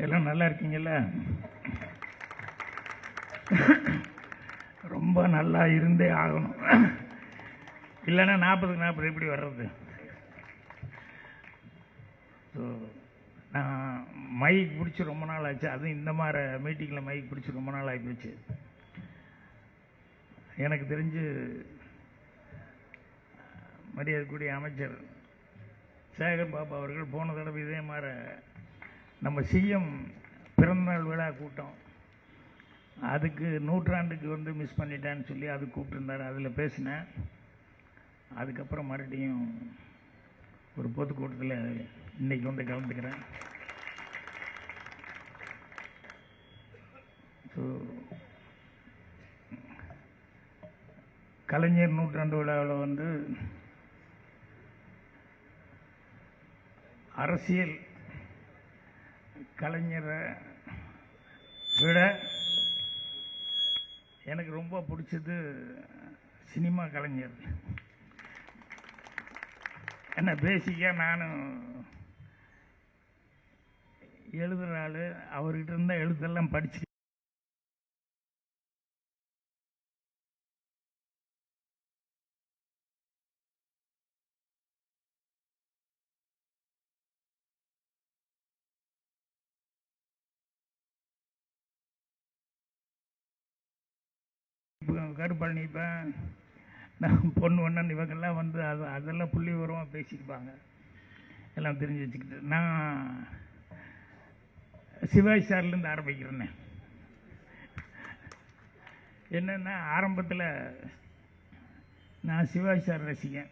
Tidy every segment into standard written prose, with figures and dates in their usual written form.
எல்லாம் நல்லா இருக்கீங்கல்ல? ரொம்ப நல்லா இருந்தே ஆகணும், இல்லைன்னா 40க்கு 40 எப்படி வர்றது? ஸோ நான் மைக் பிடிச்சி ரொம்ப நாள் ஆச்சு. அதுவும் இந்த மாதிரி மீட்டிங்கில் மைக் பிடிச்சி ரொம்ப நாள் ஆகிப்போச்சு. எனக்கு தெரிஞ்சு மரியாதைக்குரிய அமைச்சர் சேகர் பாபு அவர்கள் போன தடவை இதே மாதிரி நம்ம சிஎம் பிறந்தநாள் விழா கூட்டம், அதுக்கு 100ஆண்டுக்கு வந்து மிஸ் பண்ணிட்டான்னு சொல்லி அது கூப்பிட்டுருந்தார். அதில் பேசினேன். அதுக்கப்புறம் மறுபடியும் ஒரு பொதுக்கூட்டத்தில் இன்றைக்கி வந்து கலந்துக்கிறேன். ஸோ கலைஞர் 100ஆண்டு விழாவில் வந்து அரசியல் கலைஞரை விட எனக்கு ரொம்ப பிடிச்சது சினிமா கலைஞர். என்ன பேசிக்காக நானும் எழுதுகிற ஆள், அவர்கிட்ட இருந்தால் எழுத்தெல்லாம் படிச்சு கருப்பாள் நிற்பேன். நான் பொண்ணு ஒன்றன் இவங்கெல்லாம் வந்து அதெல்லாம் புள்ளி உரமாக பேசிக்குவாங்க, எல்லாம் தெரிஞ்சு வச்சுக்கிட்டு. நான் சிவாஜி சார்லேருந்து ஆரம்பிக்கிறேன்னே. என்னென்னா, ஆரம்பத்தில் நான் சிவாஜி சார் ரசிகன்.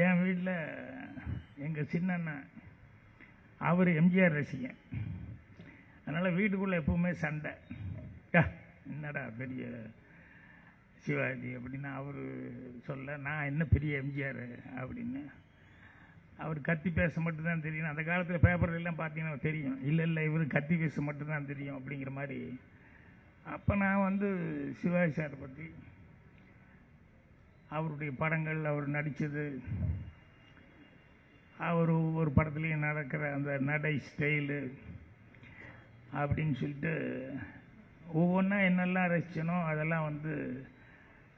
என் வீட்டில் எங்கள் சின்ன அண்ணன் அவர் எம்ஜிஆர் ரசிகன். அதனால் வீட்டுக்குள்ளே எப்பவுமே சண்டை. என்னடா பெரிய சிவாஜி அப்படின்னு அவர் சொல்ல, நான் என்ன பெரிய எம்ஜிஆர் அப்படின்னு. அவர் கத்தி பேச மட்டும்தான் தெரியும். அந்த காலத்தில் பேப்பர்லாம் பார்த்தீங்கன்னா தெரியும், இல்லை இவர் கத்தி பேச மட்டும்தான் தெரியும் அப்படிங்கிற மாதிரி. அப்போ நான் வந்து சிவாஜி சாரை பற்றி, அவருடைய படங்கள், அவர் நடித்தது, அவர் ஒவ்வொரு படத்துலேயும் நடக்கிற அந்த நடை ஸ்டைலு அப்படின்னு சொல்லிட்டு ஒவ்வொன்றா என்னெல்லாம் ரசிச்சனோ அதெல்லாம் வந்து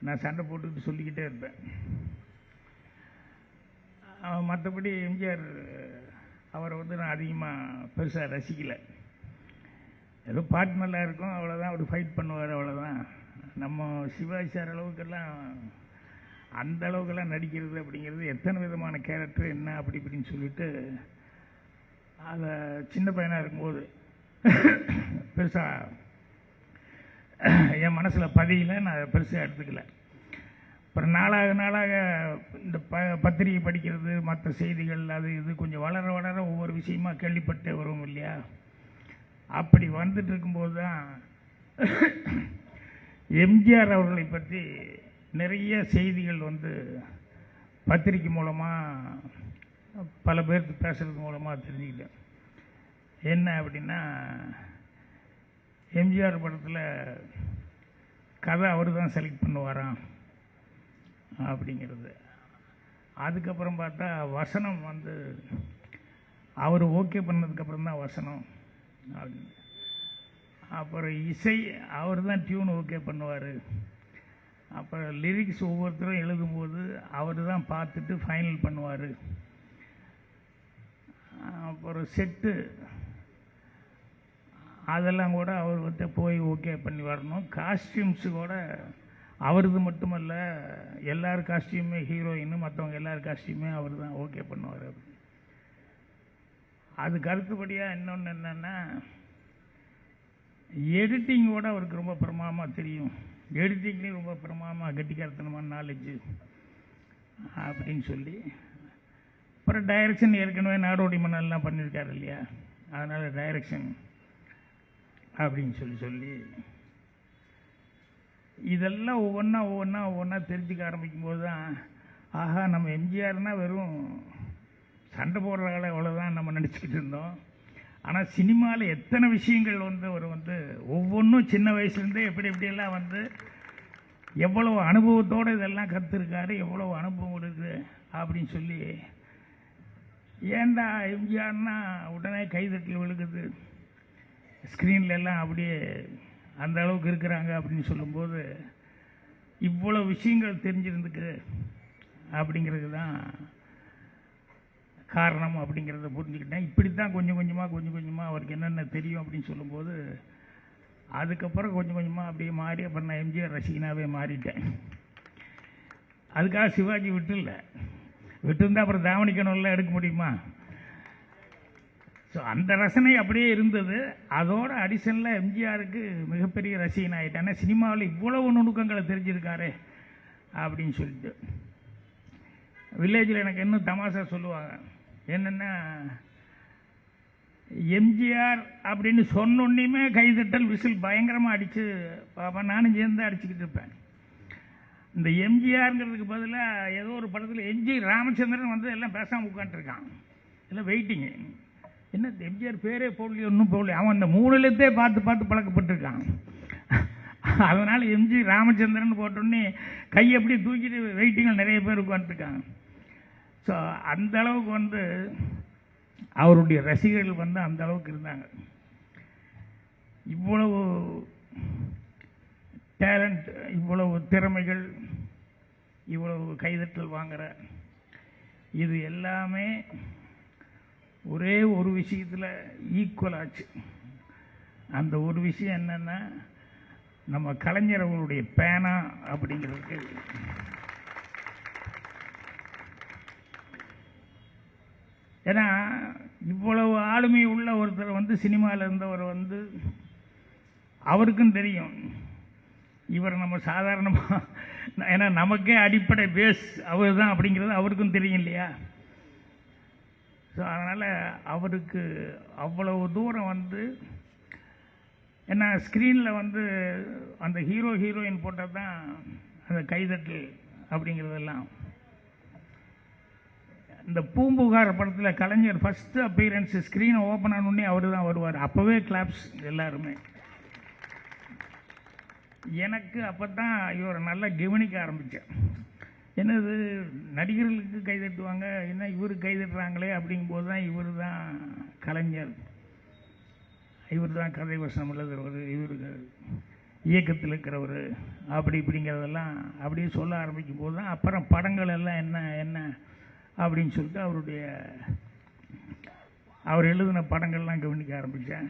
நான் சண்டை போட்டுக்கிட்டு சொல்லிக்கிட்டே இருப்பேன். மற்றபடி எம்ஜிஆர் அவரை வந்து நான் அதிகமாக பெருசாக ரசிக்கலை. ஏதோ பாட்டு நல்லா இருக்கும் அவ்வளோதான், அவர் ஃபைட் பண்ணுவார் அவ்வளோதான். நம்ம சிவாஜி சார் அளவுக்கெல்லாம் அந்த அளவுக்கெல்லாம் நடிக்கிறது அப்படிங்கிறது, எத்தனை விதமான கேரக்டர் என்ன அப்படி இப்படின்னு சொல்லிட்டு அதை சின்ன பையனாக இருக்கும்போது பெருசாக என் மனசில் பதியல, நான் பெருசாக எடுத்துக்கல. அப்புறம் நாளாக இந்த பத்திரிகை படிக்கிறது, மற்ற செய்திகள், அது இது கொஞ்சம் வளர வளர ஒவ்வொரு விஷயமா கேள்விப்பட்டே வரும் இல்லையா? அப்படி வந்துட்டு இருக்கும்போது தான் எம்ஜிஆர் அவர்களை பற்றி நிறைய செய்திகள் வந்து பத்திரிகை மூலமாக பல பேருக்கு பேசுறது மூலமாக தெரிஞ்சுக்கிட்டேன். என்ன அப்படின்னா, எம்ஜிஆர் படத்தில் கதை அவர் தான் செலக்ட் பண்ணுவாராம் அப்படிங்கிறது. அதுக்கப்புறம் பார்த்தா வசனம் வந்து அவர் ஓகே பண்ணதுக்கப்புறம் தான் வசனம் அப்படின்னு. அப்புறம் இசை அவர் தான் டியூன் ஓகே பண்ணுவார். அப்புறம் லிரிக்ஸ் ஒவ்வொருத்தரும் எழுதும்போது அவர் தான் பார்த்துட்டு ஃபைனல் பண்ணுவார். அப்புறம் செட்டு அதெல்லாம் கூட அவர்கிட்ட போய் ஓகே பண்ணி வரணும். காஸ்டியூம்ஸு கூட அவரது மட்டுமல்ல, எல்லார் காஸ்டியூமே, ஹீரோயின் மற்றவங்க எல்லார் காஸ்டியூமே அவர் தான் ஓகே பண்ணுவார். அதுக்கு அடுத்தபடியாக இன்னொன்று என்னென்னா, எடிட்டிங்கோடு அவருக்கு ரொம்ப பிரமாதமாக தெரியும். எடிட்டிங்லேயும் ரொம்ப பிரமாதமாக கெட்டிக்காரத்தனமான நாலேஜு அப்படின்னு சொல்லி. அப்புறம் டைரக்ஷன் ஏற்கனவே நாடோடி மன்னெல்லாம் பண்ணியிருக்காரு இல்லையா? அதனால் டைரக்ஷன் அப்படின்னு சொல்லி இதெல்லாம் ஒவ்வொன்றா தெரிஞ்சுக்க ஆரம்பிக்கும்போது தான், ஆஹா, நம்ம எம்ஜிஆர்னால் வெறும் சண்டை போடுறாங்களே அவ்வளோதான் நம்ம நினச்சிக்கிட்டு இருந்தோம். ஆனால் சினிமாவில் எத்தனை விஷயங்கள் வந்து அவர் வந்து ஒவ்வொன்றும் சின்ன வயசுலேருந்தே எப்படியெல்லாம் வந்து எவ்வளோ அனுபவத்தோடு இதெல்லாம் கற்றுருக்காரு, எவ்வளோ அனுபவம் இருக்குது அப்படின்னு சொல்லி ஏண்டா எம்ஜிஆர்னா உடனே கைதட்டல் விழுகுது, ஸ்க்ரீன்ல எல்லாம் அப்படியே அந்த அளவுக்கு இருக்கிறாங்க அப்படின்னு சொல்லும்போது இவ்வளோ விஷயங்கள் தெரிஞ்சிருந்துக்கு அப்படிங்கிறது தான் காரணம் அப்படிங்கிறத புரிஞ்சுக்கிட்டேன். இப்படி தான் கொஞ்சம் கொஞ்சமாக அவருக்கு என்னென்ன தெரியும் அப்படின்னு சொல்லும்போது அதுக்கப்புறம் கொஞ்சம் கொஞ்சமாக அப்படியே மாறி அப்புறம் நான் எம்ஜிஆர் ரசிகனாகவே மாறிட்டேன். அதுக்காக சிவாஜி விட்டுருந்தா அப்புறம் தாவணிக்கணும்லாம் எடுக்க முடியுமா? ஸோ அந்த ரசனை அப்படியே இருந்தது. அதோட அடிஷனில் எம்ஜிஆருக்கு மிகப்பெரிய ரசிகன் ஆகிட்டேன். ஏன்னா சினிமாவில் இவ்வளவு நுணுக்கங்களை தெரிஞ்சிருக்காரு அப்படின்னு சொல்லிட்டு. வில்லேஜில் எனக்கு இன்னும் தமாஷா சொல்லுவாங்க, என்னென்னா எம்ஜிஆர் அப்படின்னு சொன்னோன்னையுமே கைதட்டல் விசில் பயங்கரமாக அடித்து பாப்பா நானும் சேர்ந்து அடிச்சுக்கிட்டு இருப்பேன். இந்த எம்ஜிஆருங்கிறதுக்கு பதிலாக ஏதோ ஒரு படத்தில் எம்ஜி ராமச்சந்திரன் வந்து எல்லாம் பேசாமல் உட்காந்துருக்கான், எல்லாம் வெயிட்டிங்கு. என்ன எம்ஜிஆர் பேரே போடலையோ, ஒன்றும் போடலையே, அவன் அந்த 3 எழுத்தே பார்த்து பழக்கப்பட்டிருக்கான். அதனால் எம்ஜி ராமச்சந்திரன் போட்டோன்னே கை எப்படி தூக்கிட்டு வெயிட்டிங்கில் நிறைய பேர் உட்காந்துருக்காங்க. ஸோ அந்த அளவுக்கு வந்து அவருடைய ரசிகர்கள் வந்து அந்த அளவுக்கு இருந்தாங்க. இவ்வளவு டேலண்ட், இவ்வளவு திறமைகள், இவ்வளவு கைதட்டல் வாங்குற இது எல்லாமே ஒரே ஒரு விஷயத்தில் ஈக்குவல் ஆச்சு. அந்த ஒரு விஷயம் என்னென்னா நம்ம கலைஞர் அவர்களுடைய பேனா அப்படிங்கிறதுக்கு. ஏன்னா இவ்வளவு ஆளுமை உள்ள ஒருத்தர் வந்து சினிமாவில் இருந்தவர் வந்து அவருக்கும் தெரியும் இவர் நம்ம சாதாரணமாக, ஏன்னா நமக்கே அடிப்படை பேஸ் அவர் தான் அப்படிங்கிறது அவருக்கும் தெரியும் இல்லையா? ஸோ அதனால் அவருக்கு அவ்வளவு தூரம் வந்து, ஏன்னா ஸ்க்ரீனில் வந்து அந்த ஹீரோயின் போட்டால் தான் அந்த கைதட்டல் அப்படிங்கிறதெல்லாம். இந்த பூம்புகார் படத்தில் கலைஞர் ஃபஸ்ட்டு அப்பீரன்ஸ் ஸ்க்ரீனை ஓப்பன் ஆனோடனே அவர் தான் வருவார். அப்போவே கிளாப்ஸ் எல்லாருமே. எனக்கு அப்போ தான் இவரை நல்லா கவனிக்க ஆரம்பித்தேன். என்னது நடிகர்களுக்கு கைதட்டுவாங்க, என்ன இவருக்கு கைதட்டுறாங்களே அப்படிங்கும்போது தான் இவர் தான் கலைஞர், இவர் தான் கதை வசனம் எழுதுறவர், இவருக்கு இயக்கத்தில் இருக்கிறவர் அப்படி இப்படிங்கிறதெல்லாம் அப்படியே சொல்ல ஆரம்பிக்கும் போது தான் அப்புறம் படங்கள் எல்லாம் என்ன அப்படின்னு சொல்லிட்டு அவர் எழுதின படங்கள்லாம் கவனிக்க ஆரம்பித்தேன்.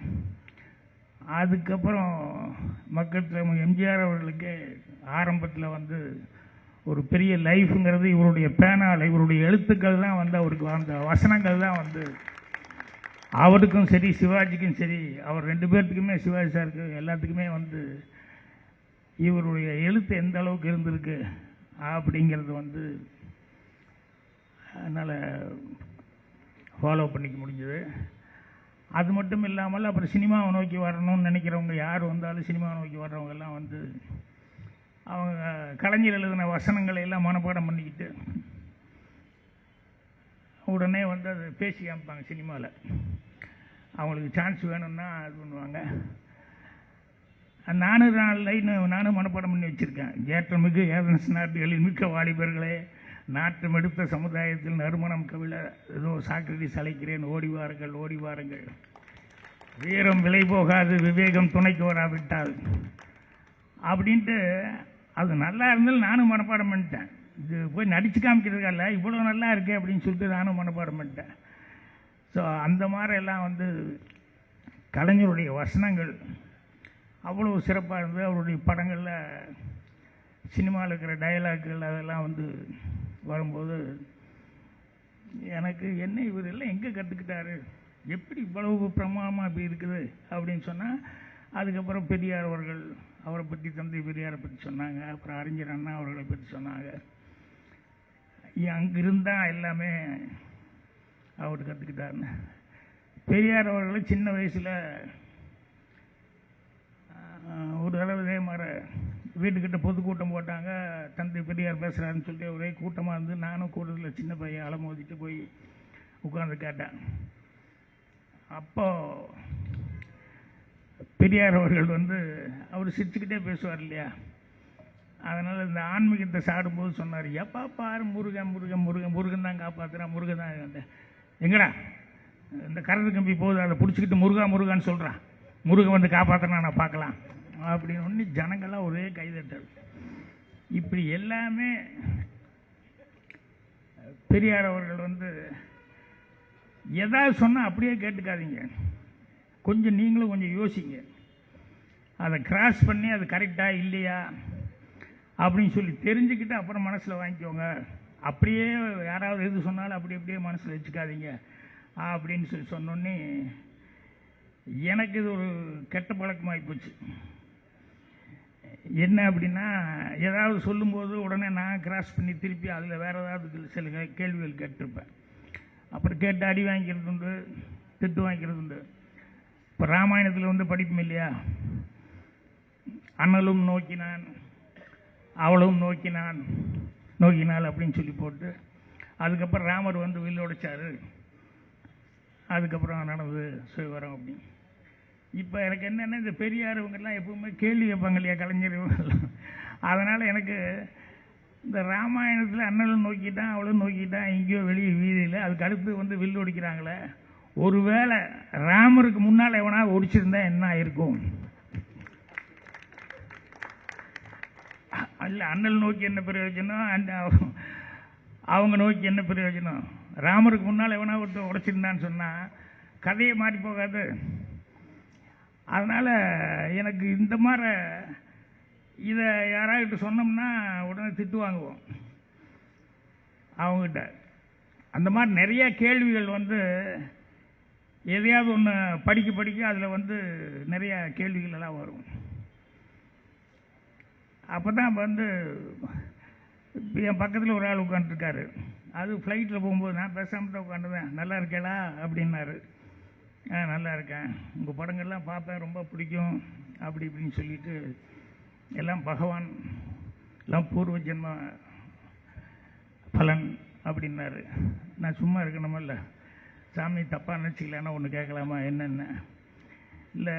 அதுக்கப்புறம் மக்கள் எம்ஜிஆர் அவர்களுக்கு ஆரம்பத்தில் வந்து ஒரு பெரிய லைஃப்ங்கிறது இவருடைய பேனால், இவருடைய எழுத்துக்கள் தான் வந்து அவருக்கு அந்த வசனங்கள் தான் வந்து அவருக்கும் சரி சிவாஜிக்கும் சரி, அவர் 2 பேர்த்துக்குமே, சிவாஜி சாருக்கு எல்லாத்துக்குமே வந்து இவருடைய எழுத்து எந்த அளவுக்கு இருந்திருக்கு அப்படிங்கிறது வந்து அதனால் ஃபாலோ பண்ணிக்க முடிஞ்சது. அது மட்டும் இல்லாமல் அப்புறம் சினிமாவை நோக்கி வரணும்னு நினைக்கிறவங்க யார் வந்தாலும் சினிமாவை நோக்கி வர்றவங்கெல்லாம் வந்து அவங்க கலைஞர் எழுதின வசனங்களை எல்லாம் மனப்பாடம் பண்ணிக்கிட்டு உடனே வந்து அதை பேசி காமிப்பாங்க சினிமாவில். அவங்களுக்கு சான்ஸ் வேணும்னா இது பண்ணுவாங்க. 4 லைன் நானும் மனப்பாடம் பண்ணி வச்சுருக்கேன். ஏற்றமிகு ஏதன்ஸ் நாட்டுகளில் மிக்க வாலிபர்களே, நாட்டம் எடுத்த சமுதாயத்தில் நறுமணம் கவிழ ஏதோ சாக்ரட்டிஸ் அழைக்கிறேன், ஓடி வாருங்கள், வீரம் விலை போகாது, விவேகம் துணைக்கு வராவிட்டால் அப்படின்ட்டு. அது நல்லா இருந்தாலும் நானும் மனப்பாடம் பண்ணிட்டேன். இது போய் நடிச்சு காமிக்கிறதுக்கால இவ்வளோ நல்லா இருக்கே அப்படின்னு சொல்லிட்டு நானும் மனப்பாடம் பண்ணிட்டேன். ஸோ அந்த மாதிரி எல்லாம் வந்து கலைஞருடைய வசனங்கள் அவ்வளோ சிறப்பாக இருந்தது. அவருடைய படங்களில் சினிமாவில் இருக்கிற டயலாக்குகள் அதெல்லாம் வந்து வரும்போது எனக்கு என்ன இவர் எல்லாம் எங்கே கற்றுக்கிட்டாரு, எப்படி இவ்வளவு பிரமாதமாக இப்படி இருக்குது அப்படின்னு சொன்னால், அதுக்கப்புறம் பெரியார் அவர்கள் அவரை பற்றி, தந்தை பெரியாரை பற்றி சொன்னாங்க. அப்புறம் அறிஞர் அண்ணா அவர்களை பற்றி சொன்னாங்க. அங்கிருந்தால் எல்லாமே அவர் கற்றுக்கிட்டாருன்னு. பெரியார் அவர்களை சின்ன வயசில் ஒரு தடவை இதே மாதிரி வீட்டுக்கிட்ட பொதுக்கூட்டம் போட்டாங்க. தந்தை பெரியார் பேசுகிறாருன்னு சொல்லிட்டு ஒரே கூட்டமாக இருந்து நானும் கூட்டத்தில் சின்ன பையன் அலமோதிட்டு போய் உட்காந்து கேட்டேன். அப்போது பெரியார் அவர்கள் வந்து அவர் சிரிச்சுக்கிட்டே பேசுவார் இல்லையா, அதனால் இந்த ஆன்மீகத்தை சாடும்போது சொன்னார், எப்பா பாரு முருகன் தான் காப்பாற்றுறான், முருகன் தான் எங்கடா இந்த கரண்ட் கம்பி போகுது, அதை பிடிச்சிக்கிட்டு முருகா முருகான்னு சொல்கிறான், முருகன் வந்து காப்பாற்றினா நான் பார்க்கலாம் அப்படின்னு ஒன்று ஜனங்கள்லாம் ஒரே கைதட்டல். இப்படி எல்லாமே பெரியார் அவர்கள் வந்து எதாவது சொன்னால் அப்படியே கேட்டுக்காதீங்க, கொஞ்சம் நீங்களும் கொஞ்சம் யோசிங்க, அதை கிராஸ் பண்ணி அது கரெக்டாக இல்லையா அப்படின்னு சொல்லி தெரிஞ்சுக்கிட்டு அப்புறம் மனசில் வாங்கிக்கோங்க. அப்படியே யாராவது எது சொன்னாலும் அப்படி அப்படியே மனசில் வச்சுக்காதீங்க அப்படின்னு சொல்லி சொன்னோன்னே எனக்கு இது ஒரு கெட்ட பழக்கமாகி போச்சு. என்ன அப்படின்னா, ஏதாவது சொல்லும்போது உடனே நான் கிராஸ் பண்ணி திருப்பி அதில் வேறு ஏதாவது சில கேள்விகள் கேட்டிருப்பேன். அப்புறம் கேட்டு அடி வாங்கிக்கிறது உண்டு, திட்டு வாங்கிக்கிறது உண்டு. இப்போ ராமாயணத்தில் வந்து படிப்பும் இல்லையா, அண்ணலும் நோக்கினான் அவளும் நோக்கினாள் அப்படின்னு சொல்லி போட்டு அதுக்கப்புறம் ராமர் வந்து வில் உடைச்சார், அதுக்கப்புறம் நடந்தது சிவரம் அப்படின்னு. இப்போ எனக்கு என்னென்னா, இந்த பெரியார் இவங்கெல்லாம் எப்பவுமே கேள்வி கேட்பாங்க இல்லையா, கலைஞர் இவங்கெல்லாம். அதனால் எனக்கு இந்த ராமாயணத்தில் அண்ணலும் நோக்கிட்டான் அவளும் நோக்கிட்டான் எங்கேயோ வெளியே வீதியில், அதுக்கு அடுத்து வந்து வில் ஒடிக்கிறாங்களே, ஒருவேளை ராமருக்கு முன்னால் எவனா ஒடிச்சிருந்தா என்ன ஆயிருக்கும்? இல்லை, அண்ணல் நோக்கி என்ன பிரயோஜனம், அவங்க நோக்கி என்ன பிரயோஜனம்? ராமருக்கு முன்னால் எவனா ஒருத்தர் உடைச்சிருந்தான்னு சொன்னால் கதையை மாறி போகாது. அதனால் எனக்கு இந்த மாதிரி இதை யாராகிட்ட சொன்னோம்னா உடனே திட்டு வாங்குவோம் அவங்ககிட்ட. அந்த மாதிரி நிறைய கேள்விகள் வந்து எதையாவது ஒன்று படிக்க அதில் வந்து நிறையா கேள்விகள் எல்லாம் வரும். அப்போ தான் வந்து என் பக்கத்தில் ஒரு ஆள் உட்காந்துருக்காரு, அது ஃப்ளைட்டில் போகும்போது நான் பேசாமல் தான் உட்காந்துவேன். நல்லா இருக்கேளா அப்படின்னாரு. நல்லா இருக்கேன், உங்கள் படங்கள்லாம் பார்ப்பேன், ரொம்ப பிடிக்கும் அப்படி இப்படின்னு சொல்லிட்டு எல்லாம் பகவான் எல்லாம் பூர்வ ஜென்ம பலன் அப்படின்னாரு. நான் சும்மா இருக்கணுமில்ல, சாமி தப்பாக நினச்சிக்கலான்னா ஒன்று கேட்கலாமா என்னென்ன? இல்லை,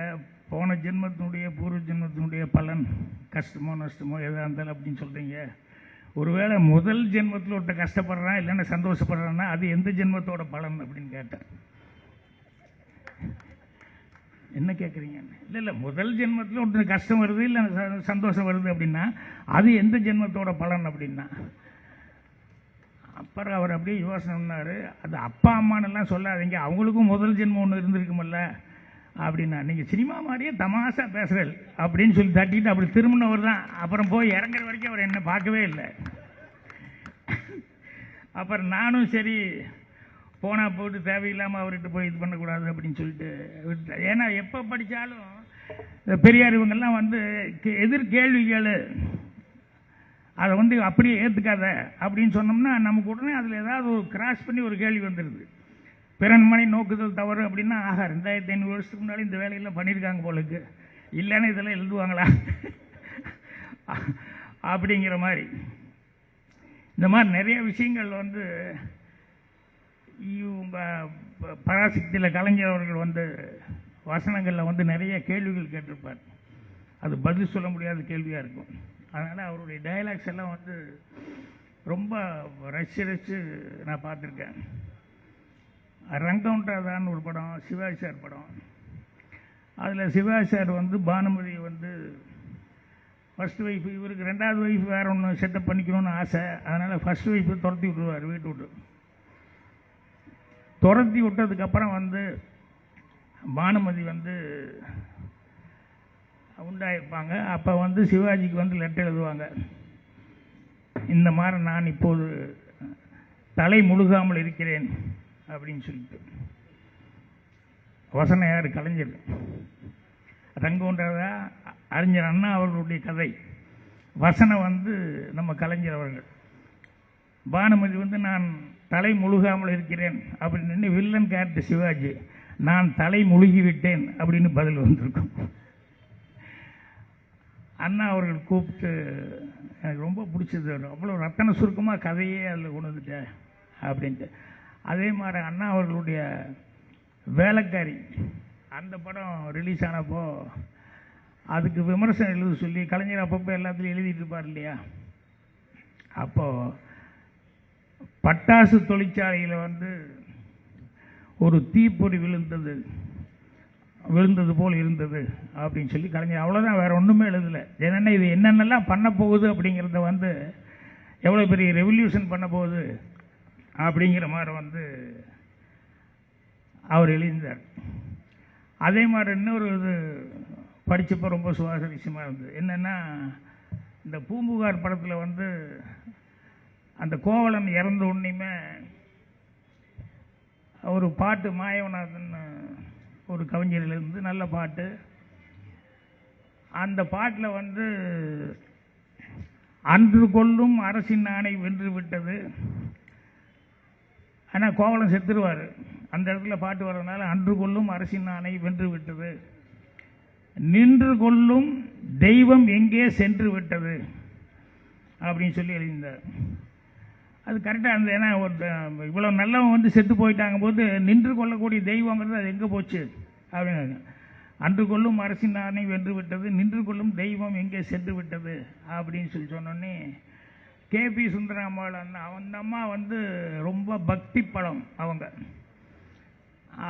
போன ஜென்மத்தினுடைய பூர்வ ஜென்மத்தினுடைய பலன் கஷ்டமோ நஷ்டமோ எதாக இருந்தாலும் அப்படின்னு சொல்கிறீங்க. ஒருவேளை முதல் ஜென்மத்தில் ஒருத்த கஷ்டப்படுறான் இல்லைன்னா சந்தோஷப்படுறான்னா அது எந்த ஜென்மத்தோட பலன் அப்படின்னு கேட்டேன். என்ன கேட்குறீங்க? இல்லை, முதல் ஜென்மத்தில் ஒருத்தர் கஷ்டம் வருது இல்லை சந்தோஷம் வருது அப்படின்னா அது எந்த ஜென்மத்தோட பலன் அப்படின்னா, அப்புறம் அவர் அப்படியே யோசனை பண்ணார். அது அப்பா அம்மானெல்லாம் சொல்லாதீங்க, அவங்களுக்கும் முதல் ஜென்மம் ஒன்று இருந்திருக்குமில்ல அப்படின்னா. நீங்கள் சினிமா மாதிரியே தமாஷா பேசுகிறேன் அப்படின்னு சொல்லி தட்டிட்டு அப்படி திரும்பினவர் தான். அப்புறம் போய் இறங்குற வரைக்கும் அவர் என்ன பார்க்கவே இல்லை. அப்புறம் நானும் சரி போனால் போட்டு தேவையில்லாமல் அவர்கிட்ட போய் இது பண்ணக்கூடாது அப்படின்னு சொல்லிட்டு விட்டுட்டேன். ஏன்னா எப்போ படித்தாலும் பெரியார் இவங்கெல்லாம் வந்து எதிர்கேள்விகள் அதை வந்து அப்படியே ஏற்றுக்காத அப்படின்னு சொன்னோம்னா நமக்கு உடனே அதில் ஏதாவது ஒரு கிராஸ் பண்ணி ஒரு கேள்வி வந்துடுது. பிறன்மனை நோக்குதல் தவறு அப்படின்னா, ஆகா 2500 வருஷத்துக்கு முன்னாடி இந்த வேலையெல்லாம் பண்ணியிருக்காங்க போலுக்கு, இல்லைன்னா இதெல்லாம் எழுதுவாங்களா அப்படிங்கிற மாதிரி. இந்த மாதிரி நிறைய விஷயங்கள் வந்து இவங்க பராசக்தியில் கலைஞர் அவர்கள் வந்து வசனங்களில் வந்து நிறைய கேள்விகள் கேட்டிருப்பார். அது பதில் சொல்ல முடியாத கேள்வியாக இருக்கும். அதனால் அவருடைய டயலாக்ஸ் எல்லாம் வந்து ரொம்ப ரசித்து நான் பார்த்துருக்கேன். ரங்கவுண்டராதான்னு ஒரு படம், சிவாஜி சார் படம். அதில் சிவாஜி சார் வந்து பானுமதி வந்து ஃபஸ்ட் ஒய்ஃப், இவருக்கு ரெண்டாவது ஒய்ஃப் வேறு ஒன்று செட்டப் பண்ணிக்கணும்னு ஆசை. அதனால் ஃபஸ்ட் ஒய்ஃபு துரத்தி விட்டுருவார் வீட்டு விட்டு. துரத்தி விட்டதுக்கப்புறம் வந்து பானுமதி வந்து உண்டாயிருப்பாங்க. அப்போ வந்து சிவாஜிக்கு வந்து லெட்டர் எழுதுவாங்க, இந்த மாதிரி நான் இப்போது தலை முழுகாமல் இருக்கிறேன் அப்படின்னு சொல்லிட்டு. வசனம் யார்? கலைஞர். ரங்கவுண்டரா அறிஞர் அண்ணா அவர்களுடைய கதை. வசனம் வந்து நம்ம கலைஞர் அவர்கள். பானுமதி வந்து நான் தலை முழுகாமல் இருக்கிறேன் அப்படின்னு, வில்லன் கேரக்டர் சிவாஜி நான் தலை முழுகி விட்டேன் அப்படின்னு பதில் வந்திருக்கும். அண்ணா அவர்கள் கூப்பிட்டு, எனக்கு ரொம்ப பிடிச்சது, அவ்வளோ ரத்தன சுருக்கமாக கதையே அதில் கொண்டு வந்துட்டேன் அப்படின்ட்டு. அதே மாதிரி அண்ணா அவர்களுடைய வேலைக்காரி அந்த படம் ரிலீஸ் ஆனப்போ அதுக்கு விமர்சனம் எழுத சொல்லி கலைஞர் அப்பப்போ எல்லாத்துலையும் எழுதிட்டு இருப்பார் இல்லையா. அப்போது பட்டாசு தொழிற்சாலையில் வந்து ஒரு தீப்பொறி விழுந்தது போல் இருந்தது அப்படின்னு சொல்லி கலைஞர் அவ்வளோதான், வேறு ஒன்றுமே எழுதலை. ஏன்னா இது என்னென்னலாம் பண்ண போகுது அப்படிங்கிறத வந்து எவ்வளோ பெரிய ரெவல்யூஷன் பண்ண போகுது அப்படிங்கிற மாதிரி அவர் எழுதினார். அதே மாதிரி இன்னொரு இது படித்தப்போ ரொம்ப சுவாரஸ்யமாக இருந்தது. என்னென்னா, இந்த பூம்புகார் படத்தில் அந்த கோவலன் இறந்த உடனேயுமே ஒரு பாட்டு மாயவநாதன் ஒரு கவிஞரிலிருந்து நல்ல பாட்டு. அந்த பாட்டில் அன்று கொள்ளும் அரசின் ஆணை வென்று விட்டது. ஆனால் கோவலன் செத்துருவார். அந்த இடத்துல பாட்டு வர்றதுனால அன்று கொள்ளும் அரசின் ஆணை வென்று விட்டது, நின்று கொள்ளும் தெய்வம் எங்கே சென்று விட்டது அப்படின்னு சொல்லி எழுதியிருந்தார். அது கரெக்டாக ஏன்னா இவ்வளோ நல்லவங்க செத்து போயிட்டாங்க போது நின்று கொள்ளக்கூடிய தெய்வங்கிறது அது எங்கே போச்சு அப்படின்னு. அன்று கொள்ளும் அரசின் ஆணை வென்று விட்டது, நின்று கொள்ளும் தெய்வம் எங்கே சென்று விட்டது அப்படின்னு சொல்லி சொன்னோன்னே கேபி சுந்தராம்பாள் அந்த அம்மா ரொம்ப பக்தி படம்.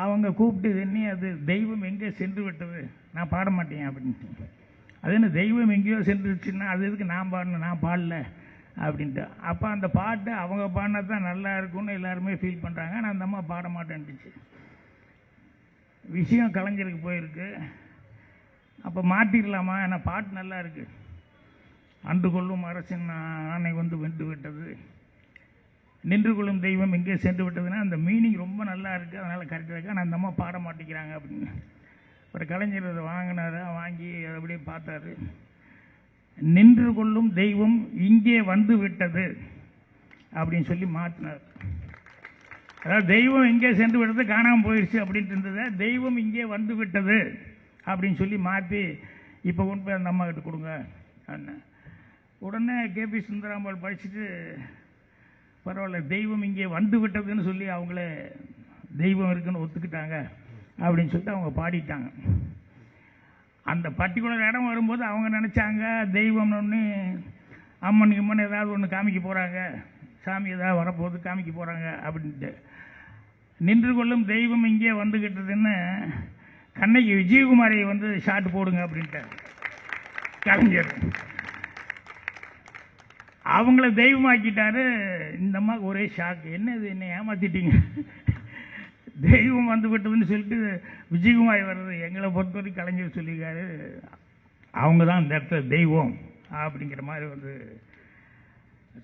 அவங்க கூப்பிட்டு என்ன அது தெய்வம் எங்கே சென்று விட்டது, நான் பாட மாட்டேன் அப்படின்ட்டு. அது என்ன தெய்வம் எங்கேயோ சென்றுச்சுன்னா அது எதுக்கு நான் பாடணும், நான் பாடல அப்படின்ட்டு. அப்போ அந்த பாட்டு அவங்க பாடினா தான் நல்லா இருக்கும்னு எல்லாருமே ஃபீல் பண்ணுறாங்க. ஆனால் அந்த அம்மா பாட மாட்டேன்ட்டுச்சு. விஷயம் கலைஞருக்கு போயிருக்கு. அப்போ மாற்றிடலாமா, ஏன்னா பாட்டு நல்லா இருக்குது. அன்று கொள்ளும் அரசின் ஆணை வென்று விட்டது, நின்று கொள்ளும் தெய்வம் எங்கே சென்று விட்டதுன்னா அந்த மீனிங் ரொம்ப நல்லா இருக்குது, அதனால் கரெக்டாக இருக்குது. ஆனால் அந்த அம்மா பாட மாட்டேங்கிறாங்க அப்படின்னு. அப்புறம் கலைஞர் அதை வாங்கினார். வாங்கி அதை அப்படியே பார்த்தாரு. நின்று கொள்ளும் தெய்வம் இங்கே விட்டது அப்படின்னு சொல்லி மாற்றினார். அதாவது தெய்வம் எங்கே சென்று விட்டது, காணாமல் போயிடுச்சு அப்படின்ட்டு இருந்தது. தெய்வம் இங்கே விட்டது அப்படின்னு சொல்லி மாற்றி இப்போ கொண்டு போய் அந்த அம்மா கிட்ட கொடுங்க அண்ணன். உடனே கேபி சுந்தராம்பாள் படிச்சுட்டு பரவாயில்ல தெய்வம் இங்கே விட்டதுன்னு சொல்லி அவங்களே தெய்வம் இருக்குன்னு ஒத்துக்கிட்டாங்க அப்படின்னு சொல்லிட்டு அவங்க பாடிட்டாங்க. அந்த பர்டிகுலர் இடம் வரும்போது அவங்க நினச்சாங்க தெய்வம்னு ஒன்று அம்மன் ஏதாவது ஒன்று காமிக்க போகிறாங்க, சாமி ஏதாவது வரப்போகுது காமிக்க போகிறாங்க அப்படின்ட்டு. நின்று கொள்ளும் தெய்வம் இங்கே வந்துக்கிட்டதுன்னு கண்ணகி விஜயகுமாரை ஷாட் போடுங்க அப்படின்ட்டு கலைஞர். அவங்கள தெய்வமாக்கிட்டாரு. இந்த அம்மா ஒரே ஷாக்கு, என்னது என்னை ஏமாத்திட்டீங்க, தெய்வம் விட்டதுன்னு சொல்லிட்டு விஜயகுமாரி வர்றது. எங்களை பொறுத்தவரைக்கும் கலைஞர் சொல்லியிருக்காரு அவங்க தான் இந்த இடத்துல தெய்வம் அப்படிங்கிற மாதிரி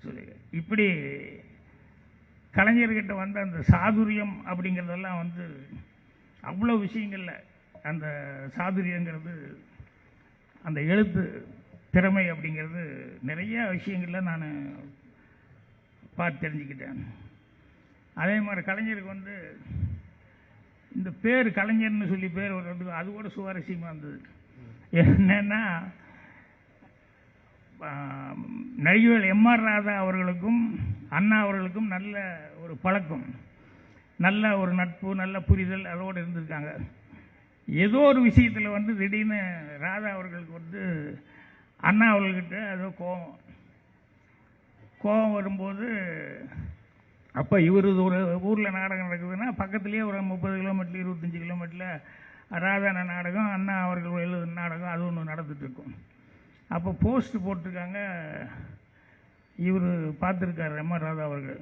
சொல்லி. இப்படி கலைஞர்கிட்ட அந்த சாதுரியம் அப்படிங்கிறதெல்லாம் அவ்வளோ விஷயங்கள்ல அந்த சாதுரியங்கிறது, அந்த எழுத்து திறமை அப்படிங்கிறது நிறைய விஷயங்களில் நான் பார்த்து தெரிஞ்சுக்கிட்டேன். அதே மாதிரி கலைஞருக்கு இந்த பேர் கலைஞர்னு சொல்லி பேர் வர்றதுக்கு அது கூட சுவாரஸ்யமாக இருந்தது. என்னன்னா, நடிகர் எம்ஆர் ராதா அவர்களுக்கும் அண்ணா அவர்களுக்கும் நல்ல ஒரு பழக்கம், நல்ல ஒரு நட்பு, நல்ல புரிதல் அதோடு இருந்திருக்காங்க. ஏதோ ஒரு விஷயத்தில் திடீர்னு ராதா அவர்களுக்கு அண்ணா அவர்கள்கிட்ட ஏதோ கோபம் வரும்போது, அப்போ இவர் ஒரு ஊரில் நாடகம் நடக்குதுன்னா பக்கத்துலேயே ஒரு 30 கிலோமீட்டர் 25 கிலோமீட்டரில் ராதான நாடகம், அண்ணா அவர்கள் எழுதுன நாடகம் அது ஒன்று நடந்துகிட்ருக்கும். அப்போ போஸ்ட் போட்டிருக்காங்க, இவர் பார்த்துருக்கார் எம்ஆர் ராதா அவர்கள்,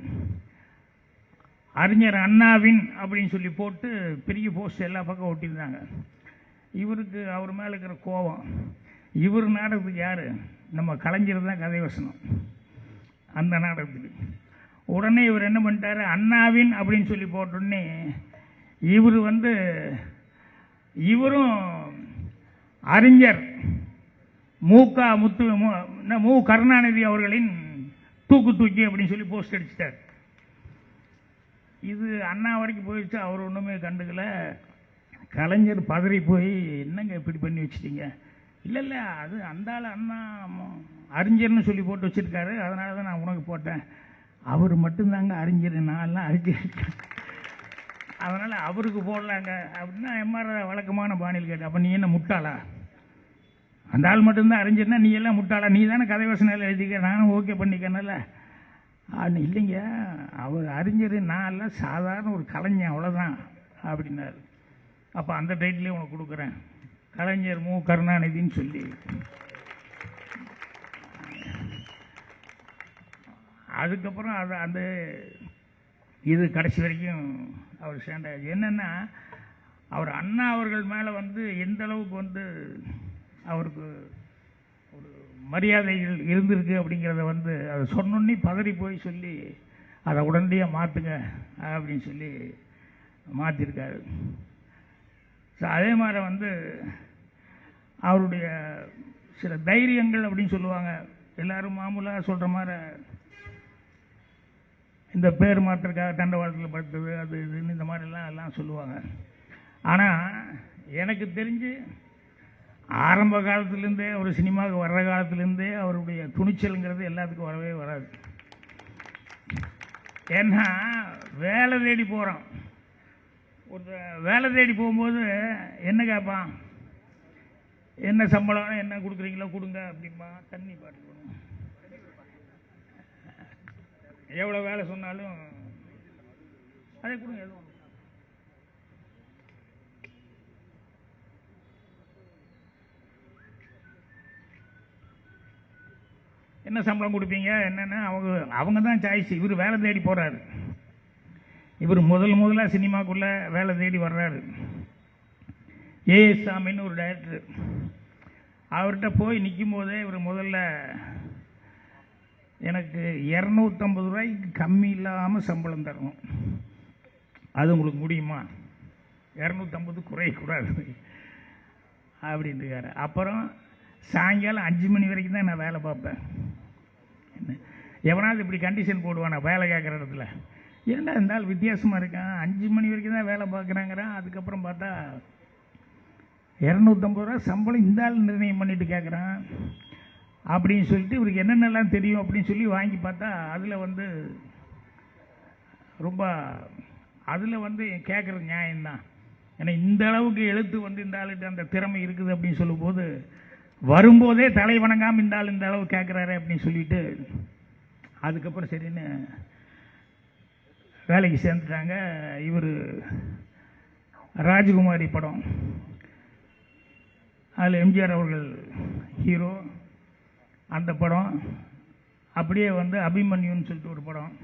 அறிஞர் அண்ணாவின் அப்படின்னு சொல்லி போட்டு பெரிய போஸ்ட் எல்லா பக்கம் ஒட்டியிருந்தாங்க. இவருக்கு அவர் மேலே இருக்கிற கோபம், இவர் நாடகத்துக்கு யார், நம்ம கலைஞர் தான் கதை வசனம் அந்த நாடகத்துக்கு. உடனே இவர் என்ன பண்ணிட்டாரு, அண்ணாவின் அப்படின்னு சொல்லி போட்டோடனே இவர் இவரும் அறிஞர் மு கருணாநிதி அவர்களின் தூக்கி அப்படின்னு சொல்லி போஸ்ட் அடிச்சிட்டார். இது அண்ணா வரைக்கும் போயிடுச்சு. அவர் ஒன்றுமே கண்டுக்கல. கலைஞர் பதறி போய், என்னங்க இப்படி பண்ணி வச்சிட்டீங்க, இல்லை அது அந்தால அண்ணா அறிஞர்னு சொல்லி போட்டு வச்சுருக்காரு, அதனால தான் நான் உனக்கு போட்டேன், அவர் மட்டும்தாங்க அறிஞர், நான்லாம் அறிஞர், அதனால் அவருக்கு போடலாங்க அப்படின்னா எம்ஆர் வழக்கமான பாணியில் கேட்டேன். அப்போ நீ என்ன முட்டாளா, அந்த ஆள் மட்டும்தான் அறிஞர்னா நீ எல்லாம் முட்டாளா, நீ தானே கதை வசனம் எழுதிக்க, நானும் ஓகே பண்ணிக்கனால. இல்லைங்க அவர் அறிஞர், நான் எல்லாம் சாதாரண ஒரு கலைஞன் அவ்வளோதான் அப்படின்னாரு. அப்போ அந்த டைட்டிலே உனக்கு கொடுக்குறேன், கலைஞர் மு கருணாநிதின்னு சொல்லி. அதுக்கப்புறம் அந்த இது கடைசி வரைக்கும் அவர் சேர்ந்தார். என்னென்னா அவர் அண்ணா அவர்கள் மேலே எந்த அளவுக்கு அவருக்கு ஒரு மரியாதைகள் இருந்திருக்கு அப்படிங்கிறத அதை சொன்னோன்னே பதறி போய் சொல்லி அதை உடனடியாக மாற்றுங்க அப்படின்னு சொல்லி மாற்றிருக்காரு. ஸோ அதே மாதிரி அவருடைய சில தைரியங்கள் அப்படின்னு சொல்லுவாங்க. எல்லோரும் மாமூலாக சொல்கிற மாதிரி இந்த பேர் மாற்றுறதுக்காக தண்டவாளத்தில் படுத்தது அது இதுன்னு இந்த மாதிரிலாம் எல்லாம் சொல்லுவாங்க. ஆனால் எனக்கு தெரிஞ்சு ஆரம்ப காலத்துலேருந்தே ஒரு சினிமாவுக்கு வர்ற காலத்துலேருந்தே அவருடைய துணிச்சலுங்கிறது எல்லாத்துக்கும் வரவே வராது. ஏன்னா வேலை தேடி போகிறோம், ஒரு வேலை தேடி போகும்போது என்ன கேட்பான், என்ன சம்பளம் என்ன கொடுக்குறீங்களோ கொடுங்க அப்படிம்பா, தண்ணி பாட்டு போகணும், எவ்வளோ வேலை சொன்னாலும் அதே கொடுங்க, எதுவும் என்ன சம்பளம் கொடுப்பீங்க என்னென்னு அவங்க தான் சாய்ஸ். இவர் வேலை தேடி போகிறாரு, இவர் முதலாக சினிமாக்குள்ளே வேலை தேடி வர்றாரு. ஏஎஸ் சாமின்னு ஒரு டைரக்டர், அவர்கிட்ட போய் நிற்கும் போதே இவர் முதல்ல எனக்கு 250 ரூபாய்க்கு கம்மி இல்லாமல் சம்பளம் தரணும், அது உங்களுக்கு முடியுமா, 250 குறையக்கூடாது அப்படின்ட்டுருக்காரு. அப்புறம் சாயங்காலம் 5 மணி வரைக்கும் தான் நான் வேலை பார்ப்பேன். எவனாவது இப்படி கண்டிஷன் போடுவானா வேலை கேட்குற இடத்துல, ஏன்னா இருந்தாலும் வித்தியாசமாக இருக்கான், 5 மணி வரைக்கும் தான் வேலை பார்க்குறாங்கிறான். அதுக்கப்புறம் பார்த்தா 250 ரூபா சம்பளம் இந்த ஆள் நிர்ணயம் பண்ணிட்டு கேட்குறான் அப்படின்னு சொல்லிட்டு இவருக்கு என்னென்னலாம் தெரியும் அப்படின்னு சொல்லி வாங்கி பார்த்தா அதில் ரொம்ப அதில் கேட்குறது நியாயம்தான். ஏன்னா இந்த அளவுக்கு எழுத்து இந்த ஆளுட்டு அந்த திறமை இருக்குது அப்படின்னு சொல்லும்போது வரும்போதே தலை வணங்காமல் இந்த ஆள் இந்த அளவு கேட்குறாரு அப்படின்னு சொல்லிட்டு அதுக்கப்புறம் சரின்னு வேலைக்கு சேர்ந்துட்டாங்க. இவர் ராஜகுமாரி படம், அதில் எம்ஜிஆர் அவர்கள் ஹீரோ, அந்த படம் அப்படியே அபிமன்யுன்னு சொல்லிட்டு ஒரு படம்,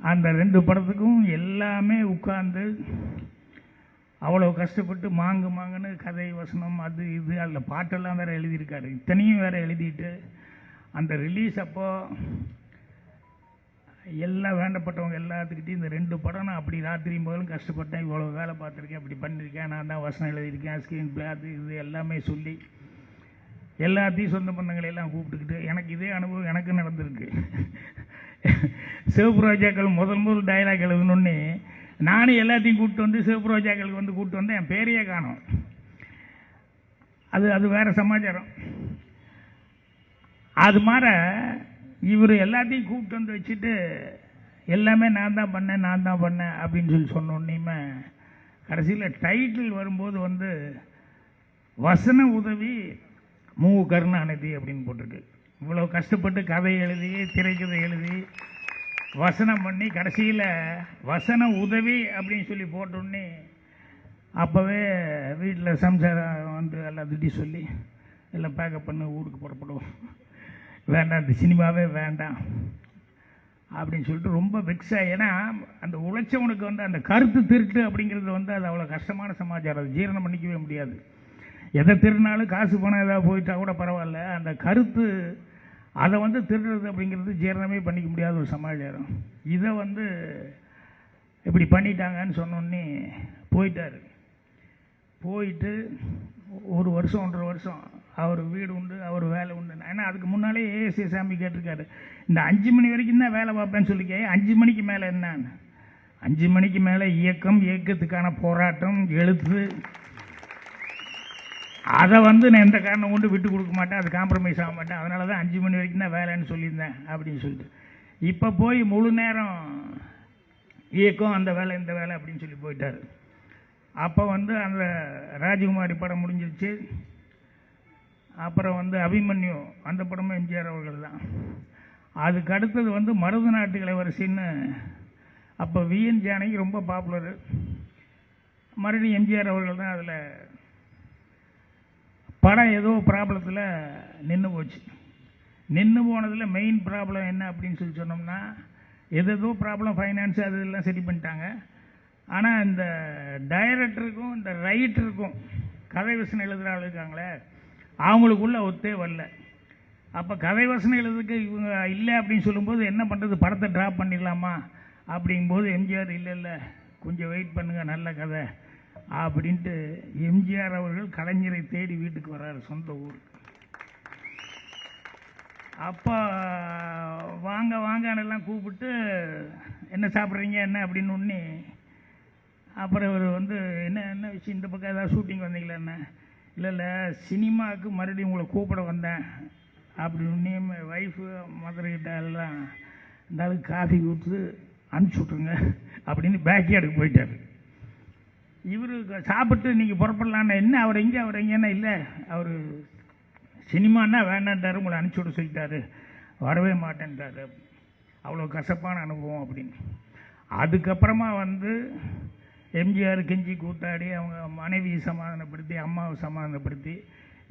அந்த 2 படத்துக்கும் எல்லாமே உட்கார்ந்து அவ்வளோ கஷ்டப்பட்டு மாங்குன்னு கதை வசனம் அது இது அதில் பாட்டெல்லாம் வேறு எழுதியிருக்காரு. இத்தனையும் வேறு எழுதிட்டு அந்த ரிலீஸ் அப்போது எல்லாம் வேண்டப்பட்டவங்க எல்லாத்துக்கிட்டையும் இந்த 2 படம் நான் அப்படி ராத்திரி முதலும் கஷ்டப்பட்டேன், இவ்வளோ வேலை பார்த்துருக்கேன், அப்படி பண்ணியிருக்கேன், நான் தான் வசனம் எழுதியிருக்கேன், ஸ்க்ரீன் பிளே அது இது எல்லாமே சொல்லி எல்லாத்தையும் சொந்த பந்தங்களையெல்லாம் கூப்பிட்டுக்கிட்டு எனக்கு இதே அனுபவம் எனக்கு நடந்திருக்கு. சிவப்பு ரோஜாக்கள் முதல் டைலாக் எழுதணுன்னே நானும் எல்லாத்தையும் கூப்பிட்டு சிவப்பு ரோஜாக்களுக்கு கூப்பிட்டு வந்தேன், என் பேரையே காணோம். அது வேறு சமாச்சாரம். அது மாதிரி இவர் எல்லாத்தையும் கூப்பிட்டு வச்சுட்டு எல்லாமே நான் தான் பண்ணேன் அப்படின்னு சொன்னோன்னையுமே கடைசியில் டைட்டில் வரும்போது வசன உதவி மு கருணாநிதி அப்படின்னு போட்டிருக்கு. இவ்வளோ கஷ்டப்பட்டு கதை எழுதி திரைக்கதை எழுதி வசனம் பண்ணி கடைசியில் வசன உதவி அப்படின்னு சொல்லி போட்டோன்னே அப்போவே வீட்டில் சம்சாரம் எல்லாம் திட்டி சொல்லி எல்லாம் பேக்கப் பண்ணி ஊருக்கு புறப்படுவோம், வேண்டாம் இந்த சினிமாவே வேண்டாம் அப்படின்னு சொல்லிட்டு ரொம்ப வெக்ஸாக. ஏன்னா அந்த உழைச்சவனுக்கு அந்த கருத்து திருட்டு அப்படிங்கிறது அது அவ்வளோ கஷ்டமான சமாச்சாரம், அது ஜீரணம் பண்ணிக்கவே முடியாது. எதை திருடினாலும் காசு பணம் ஏதாவது போயிட்டா கூட பரவாயில்ல, அந்த கருத்து அதை திருடுறது அப்படிங்கிறது ஜீரணமே பண்ணிக்க முடியாத ஒரு சமாச்சாரம். இதை இப்படி பண்ணிட்டாங்கன்னு சொன்னோன்னே போயிட்டார். போயிட்டு 1 வருஷம் 1.5 வருஷம் அவர் வீடு உண்டு, அவர் வேலை உண்டு. ஏன்னா அதுக்கு முன்னாலே ஏஎஸ்ஏ சாமி கேட்டிருக்காரு, இந்த 5 மணி வரைக்கும் தான் வேலை பார்ப்பேன்னு சொல்லிக்க, 5 மணிக்கு மேலே என்னன்னு. 5 மணிக்கு மேலே இயக்கத்துக்கான போராட்டம் எழுத்து, அதை நான் எந்த காரணம் கொண்டு விட்டு கொடுக்க மாட்டேன், அது காம்ப்ரமைஸ் ஆக மாட்டேன், அதனால தான் 5 மணி வரைக்கும் தான் வேலைன்னு சொல்லியிருந்தேன் அப்படின்னு சொல்லிட்டு இப்போ போய் முழு நேரம் இயக்கம் அந்த வேலை இந்த வேலை அப்படின்னு சொல்லி போயிட்டார். அப்போ அந்த ராஜகுமாரி படம் முடிஞ்சிருச்சு. அப்புறம் அபிமன்யு அந்த படமும் எம்ஜிஆர் அவர்கள் தான். அதுக்கு அடுத்தது மருது நாட்டு இளவரசின்னு அப்போ விஎன் ஜானகி ரொம்ப பாப்புலரு. மறுபடியும் எம்ஜிஆர் அவர்கள் தான் அதில் படம் ஏதோ ப்ராப்ளத்தில் நின்று போச்சு. நின்று போனதில் மெயின் ப்ராப்ளம் என்ன அப்படின்னு சொல்லி சொன்னோம்னா, ஏதோ ப்ராப்ளம் ஃபைனான்ஸு அது எல்லாம் சரி பண்ணிட்டாங்க. ஆனால் இந்த டைரக்டருக்கும் இந்த ரைட்டருக்கும் கதை வசனம் எழுதுகிற ஆள் இருக்காங்களே, அவங்களுக்குள்ள ஒத்தே வரல. அப்போ கதை வசனம் எழுதுறதுக்கு இவங்க இல்லை அப்படின்னு சொல்லும்போது என்ன பண்ணுறது, படத்தை ட்ராப் பண்ணிடலாமா அப்படிங்கும்போது எம்ஜிஆர் இல்லை கொஞ்சம் வெயிட் பண்ணுங்கள், நல்ல கதை அப்படின்ட்டு எம்ஜிஆர் அவர்கள் கலைஞரை தேடி வீட்டுக்கு வர்றாரு, சொந்த ஊர். அப்போ வாங்க வாங்கன்னெல்லாம் கூப்பிட்டு என்ன சாப்பிட்றீங்க என்ன அப்படின்னு ஒன்று. அப்புறம் இவர் என்ன விஷயம், இந்த பக்கம் ஏதாவது ஷூட்டிங் வந்தீங்களா என்ன, இல்லை சினிமாவுக்கு மறுபடியும் உங்களை கூப்பிட வந்தேன் அப்படின்னு ஒய்ஃபு மதுரைக்கிட்ட எல்லாம் இந்த ஆளுக்கு காஃபி கொடுத்து அனுப்பிச்சி விட்ருங்க அப்படின்னு பேக்யார்டுக்கு போயிட்டார். இவர் சாப்பிட்டு நீங்கள் புறப்படலான்னு, என்ன அவர் எங்கேன்னா இல்லை அவர் சினிமான்னா வேண்டான்ட்டார், உங்களை அனுப்பிச்சி விட சொல்லிட்டாரு, வரவே மாட்டேன்ட்டார். அவ்வளோ கசப்பான அனுபவம் அப்படின்னு. அதுக்கப்புறமா எம்ஜிஆர் கெஞ்சி கூத்தாடி அவங்க மனைவியை சமாதானப்படுத்தி அம்மாவை சமாதானப்படுத்தி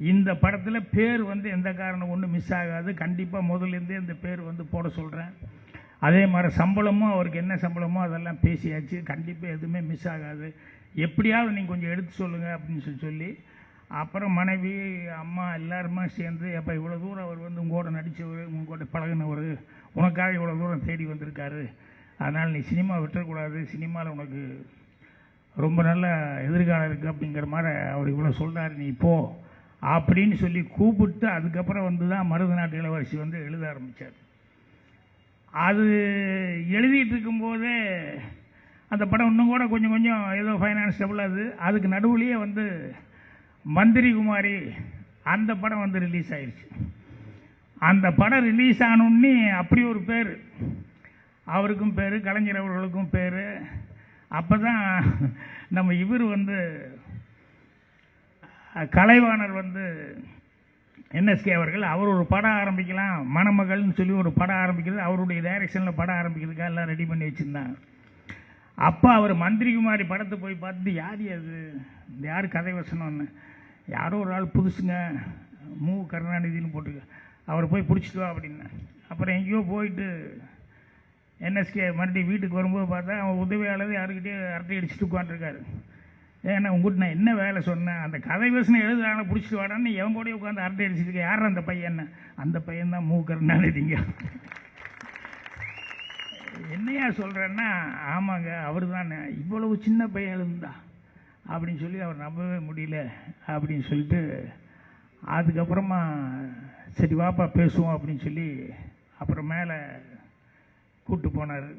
இந்த படத்தில் பேர் எந்த காரணம் ஒன்றும் மிஸ் ஆகாது, கண்டிப்பாக முதல்லேருந்தே இந்த பேர் போட சொல்கிறேன். அதே மாதிரி சம்பளமும் அவருக்கு என்ன சம்பளமோ அதெல்லாம் பேசியாச்சு, கண்டிப்பாக எதுவுமே மிஸ் ஆகாது, எப்படியாவது நீங்கள் கொஞ்சம் எடுத்து சொல்லுங்கள் அப்படின்னு சொல்லி அப்புறம் மனைவி அம்மா எல்லாருமே சேர்ந்து, அப்போ இவ்வளோ தூரம் அவர் உங்களோட நடித்தவர், உங்களோட பழகினவர், உனக்காக இவ்வளோ தூரம் தேடி வந்திருக்காரு, அதனால் நீ சினிமா விட்டுறக்கூடாது, சினிமாவில் உனக்கு ரொம்ப நல்ல எதிர்காலம் இருக்குது அப்படிங்கிற மாதிரி அவர் இவ்வளோ சொல்கிறார், நீ போ அப்படின்னு சொல்லி கூப்பிட்டு அதுக்கப்புறம் தான் மருது நாட்டு இளவரசி எழுத ஆரம்பித்தார். அது எழுதிட்டு இருக்கும்போதே அந்த படம் இன்னும் கூட கொஞ்சம் கொஞ்சம் ஏதோ ஃபைனான்ஸ் டபுளாது. அதுக்கு நடுவுலேயே மந்திரி குமாரி அந்த படம் ரிலீஸ் ஆயிடுச்சு. அந்த படம் ரிலீஸ் ஆனோடனே அப்படி ஒரு பேர், அவருக்கும் பேர், கலைஞர் அவர்களுக்கும் பேர். அப்போ தான் நம்ம இவர் கலைவாணர் என்எஸ்கே அவர்கள் அவர் ஒரு படம் ஆரம்பிக்கலாம், மணமகள்னு சொல்லி ஒரு படம் ஆரம்பிக்கிறது, அவருடைய டைரக்ஷனில் படம் ஆரம்பிக்கிறதுக்காக எல்லாம் ரெடி பண்ணி வச்சுருந்தாங்க. அப்போ அவர் மந்திரி குமாரி படத்தை போய் பார்த்துட்டு, யார் அது, இந்த யார் கதை வசனம்னு, யாரோ ஒரு ஆள் புதுசுங்க மு கருணாநிதினு போட்டிருக்க, அவரை போய் பிடிச்சிட்டு வா அப்படின்னு. அப்புறம் எங்கேயோ போயிட்டு என்எஸ்கே மறுபடியும் வீட்டுக்கு வரும்போது பார்த்தா அவன் உதவியாளர் யாருக்கிட்டே அரட்டை அடிச்சுட்டு உட்காந்துருக்காரு. ஏன்னா உங்கள்கிட்ட நான் என்ன வேலை சொன்னேன், அந்த கதை வசனம் எழுதுறாங்க பிடிச்சிட்டு வாடான்னு எவன் கூட உட்காந்து அரட்டை அடிச்சுட்டு யார் அந்த பையன், அந்த பையன் தான் மு கருணாநிதிங்க. என்னையா சொல்கிறேன்னா, ஆமாங்க அவர் தானே, இவ்வளவு சின்ன பையன் எழுந்தா அப்படின்னு சொல்லி அவர் நம்பவே முடியல அப்படின்னு சொல்லிட்டு அதுக்கப்புறமா சரி வாப்பா பேசுவோம் அப்படின்னு சொல்லி அப்புறம் மேலே கூப்பிட்டு போனார்.